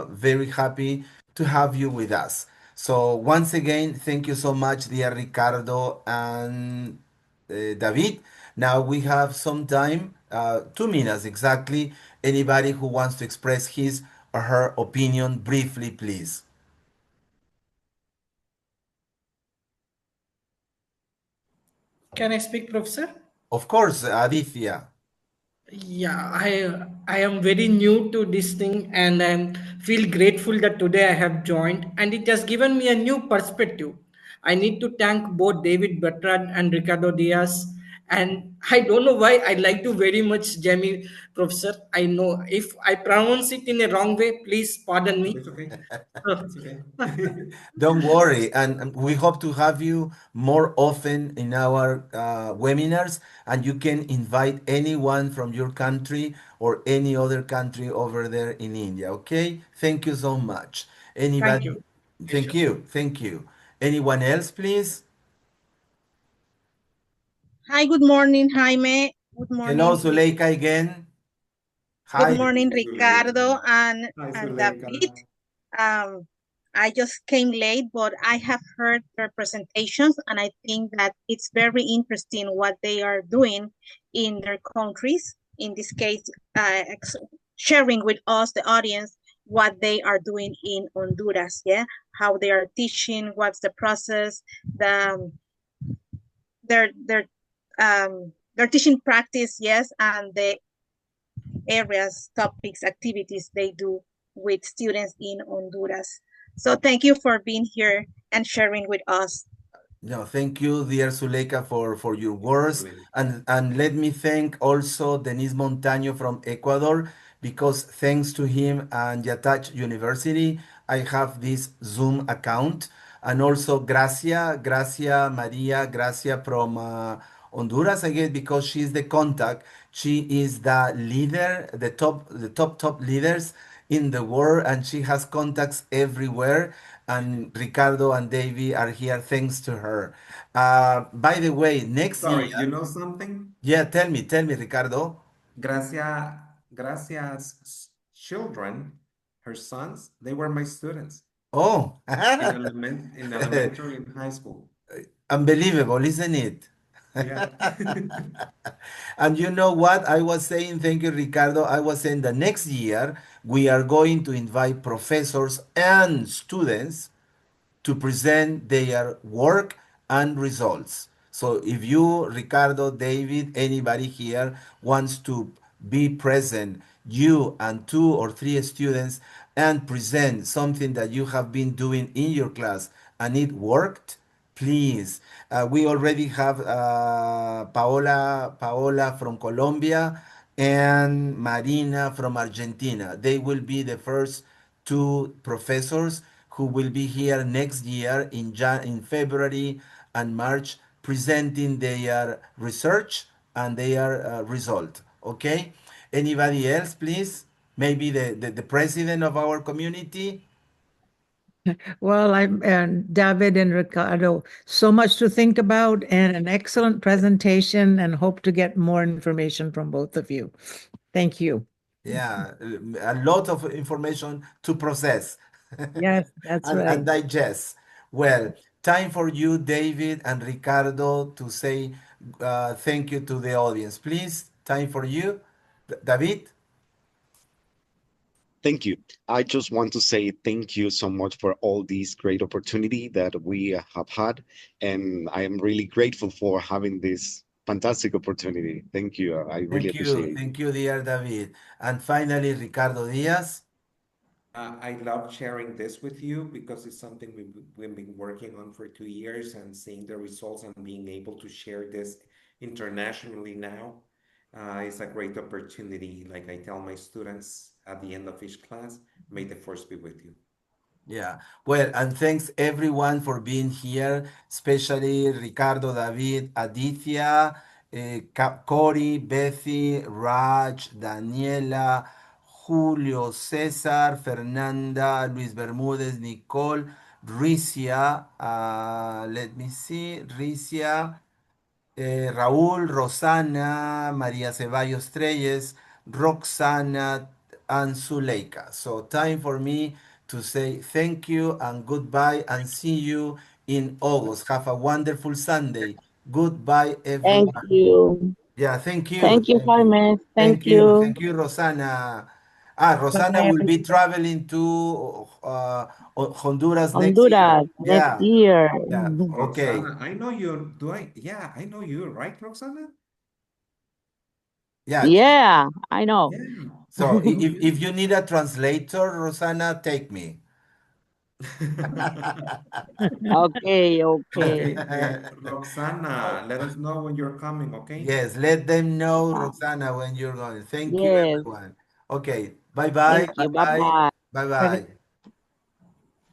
very happy to have you with us. So once again, thank you so much, dear Ricardo and David. Now we have some time, 2 minutes exactly. Anybody who wants to express his or her opinion briefly, please. Can I speak, Professor? Of course, Aditya. Yeah, I am very new to this thing, and I feel grateful that today I have joined, and it has given me a new perspective. I need to thank both David Bertrand and Ricardo Diaz, and I don't know why I like to very much Jamie Professor. I know if I pronounce it in a wrong way, please pardon me. It's okay. Uh, It's okay. Don't worry, and we hope to have you more often in our webinars, and you can invite anyone from your country or any other country over there in India. Okay? Thank you so much. Thank Anybody? you. Thank you. Thank you. Anyone else, please? Hi, good morning, Jaime. Good Hello, morning, Zuleika again. good Hi. morning, Zuleika. Ricardo Hi, and Zuleika. David. I just came late, but I have heard their presentations, and I think that it's very interesting what they are doing in their countries. In this case, sharing with us, the audience, what they are doing in Honduras. Yeah, how they are teaching, what's the process, the their their their teaching practice, yes, and the areas, topics, activities they do with students in Honduras. So thank you for being here and sharing with us. No, thank you, dear Zuleika, for your words. Zuleika. And let me thank also Denis Montaño from Ecuador, because thanks to him and Yatach University, I have this Zoom account. And also Gracia from Honduras, I guess, because she's the contact. She is the leader, the top leaders in the world, and she has contacts everywhere. And Ricardo and Davy are here thanks to her. By the way, next Sorry, you year, know something? yeah, tell me, Ricardo. Gracia's children, her sons, they were my students Oh, in elementary and high school. unbelievable, isn't it? Yeah. And you know what? I was saying, thank you, Ricardo. I was saying the next year we are going to invite professors and students to present their work and results. So if you, Ricardo, David, anybody here wants to be present, you and two or three students, and present something that you have been doing in your class and it worked, please. We already have Paola from Colombia and Marina from Argentina. They will be the first two professors who will be here next year in February and March presenting their research and their result. Okay? Anybody else, please? Maybe the president of our community? Well, I'm and David and Ricardo, so much to think about and an excellent presentation, and hope to get more information from both of you. Thank you. Yeah, a lot of information to process Yes, that's and right. digest. Well, time for you, David and Ricardo, to say thank you to the audience. Please, time for you. David? Thank you. I just want to say thank you so much for all these great opportunity that we have had, and I am really grateful for having this fantastic opportunity. Thank you. I really appreciate it. Thank you, dear David. And finally, Ricardo Diaz. I love sharing this with you because it's something we've been working on for 2 years and seeing the results and being able to share this internationally now is a great opportunity. Like I tell my students at the end of each class, may the force be with you. Yeah, well, and thanks everyone for being here, especially Ricardo, David, Aditya, Cory, Bethy, Raj, Daniela, Julio, César, Fernanda, Luis Bermúdez, Nicole, Ricia, let me see, Ricia. Raúl, Rosana, María Ceballos Treyes, Roxana, and Zuleika. So, time for me to say thank you and goodbye and see you in August. Have a wonderful Sunday. Goodbye, Thank everyone. you. Yeah, thank you. Thank you, Thank you. Jaime. Thank Thank you. you. Thank you, Rosana. Rosana Bye, will be everyone. traveling to Honduras next year. Honduras next Yeah. year. Yeah. Okay. Roxana, I know you. Do I? Yeah, I know you, right, Roxana? Yeah. Yeah, I know. Yeah. So if you need a translator, Rosanna, take me. Okay, okay. Okay, Roxana, let us know when you're coming, okay? Yes, let them know, Uh, Roxana, when you're going. Thank you, yes, everyone. Okay, bye bye, thank bye you. Bye bye, bye. bye But bye.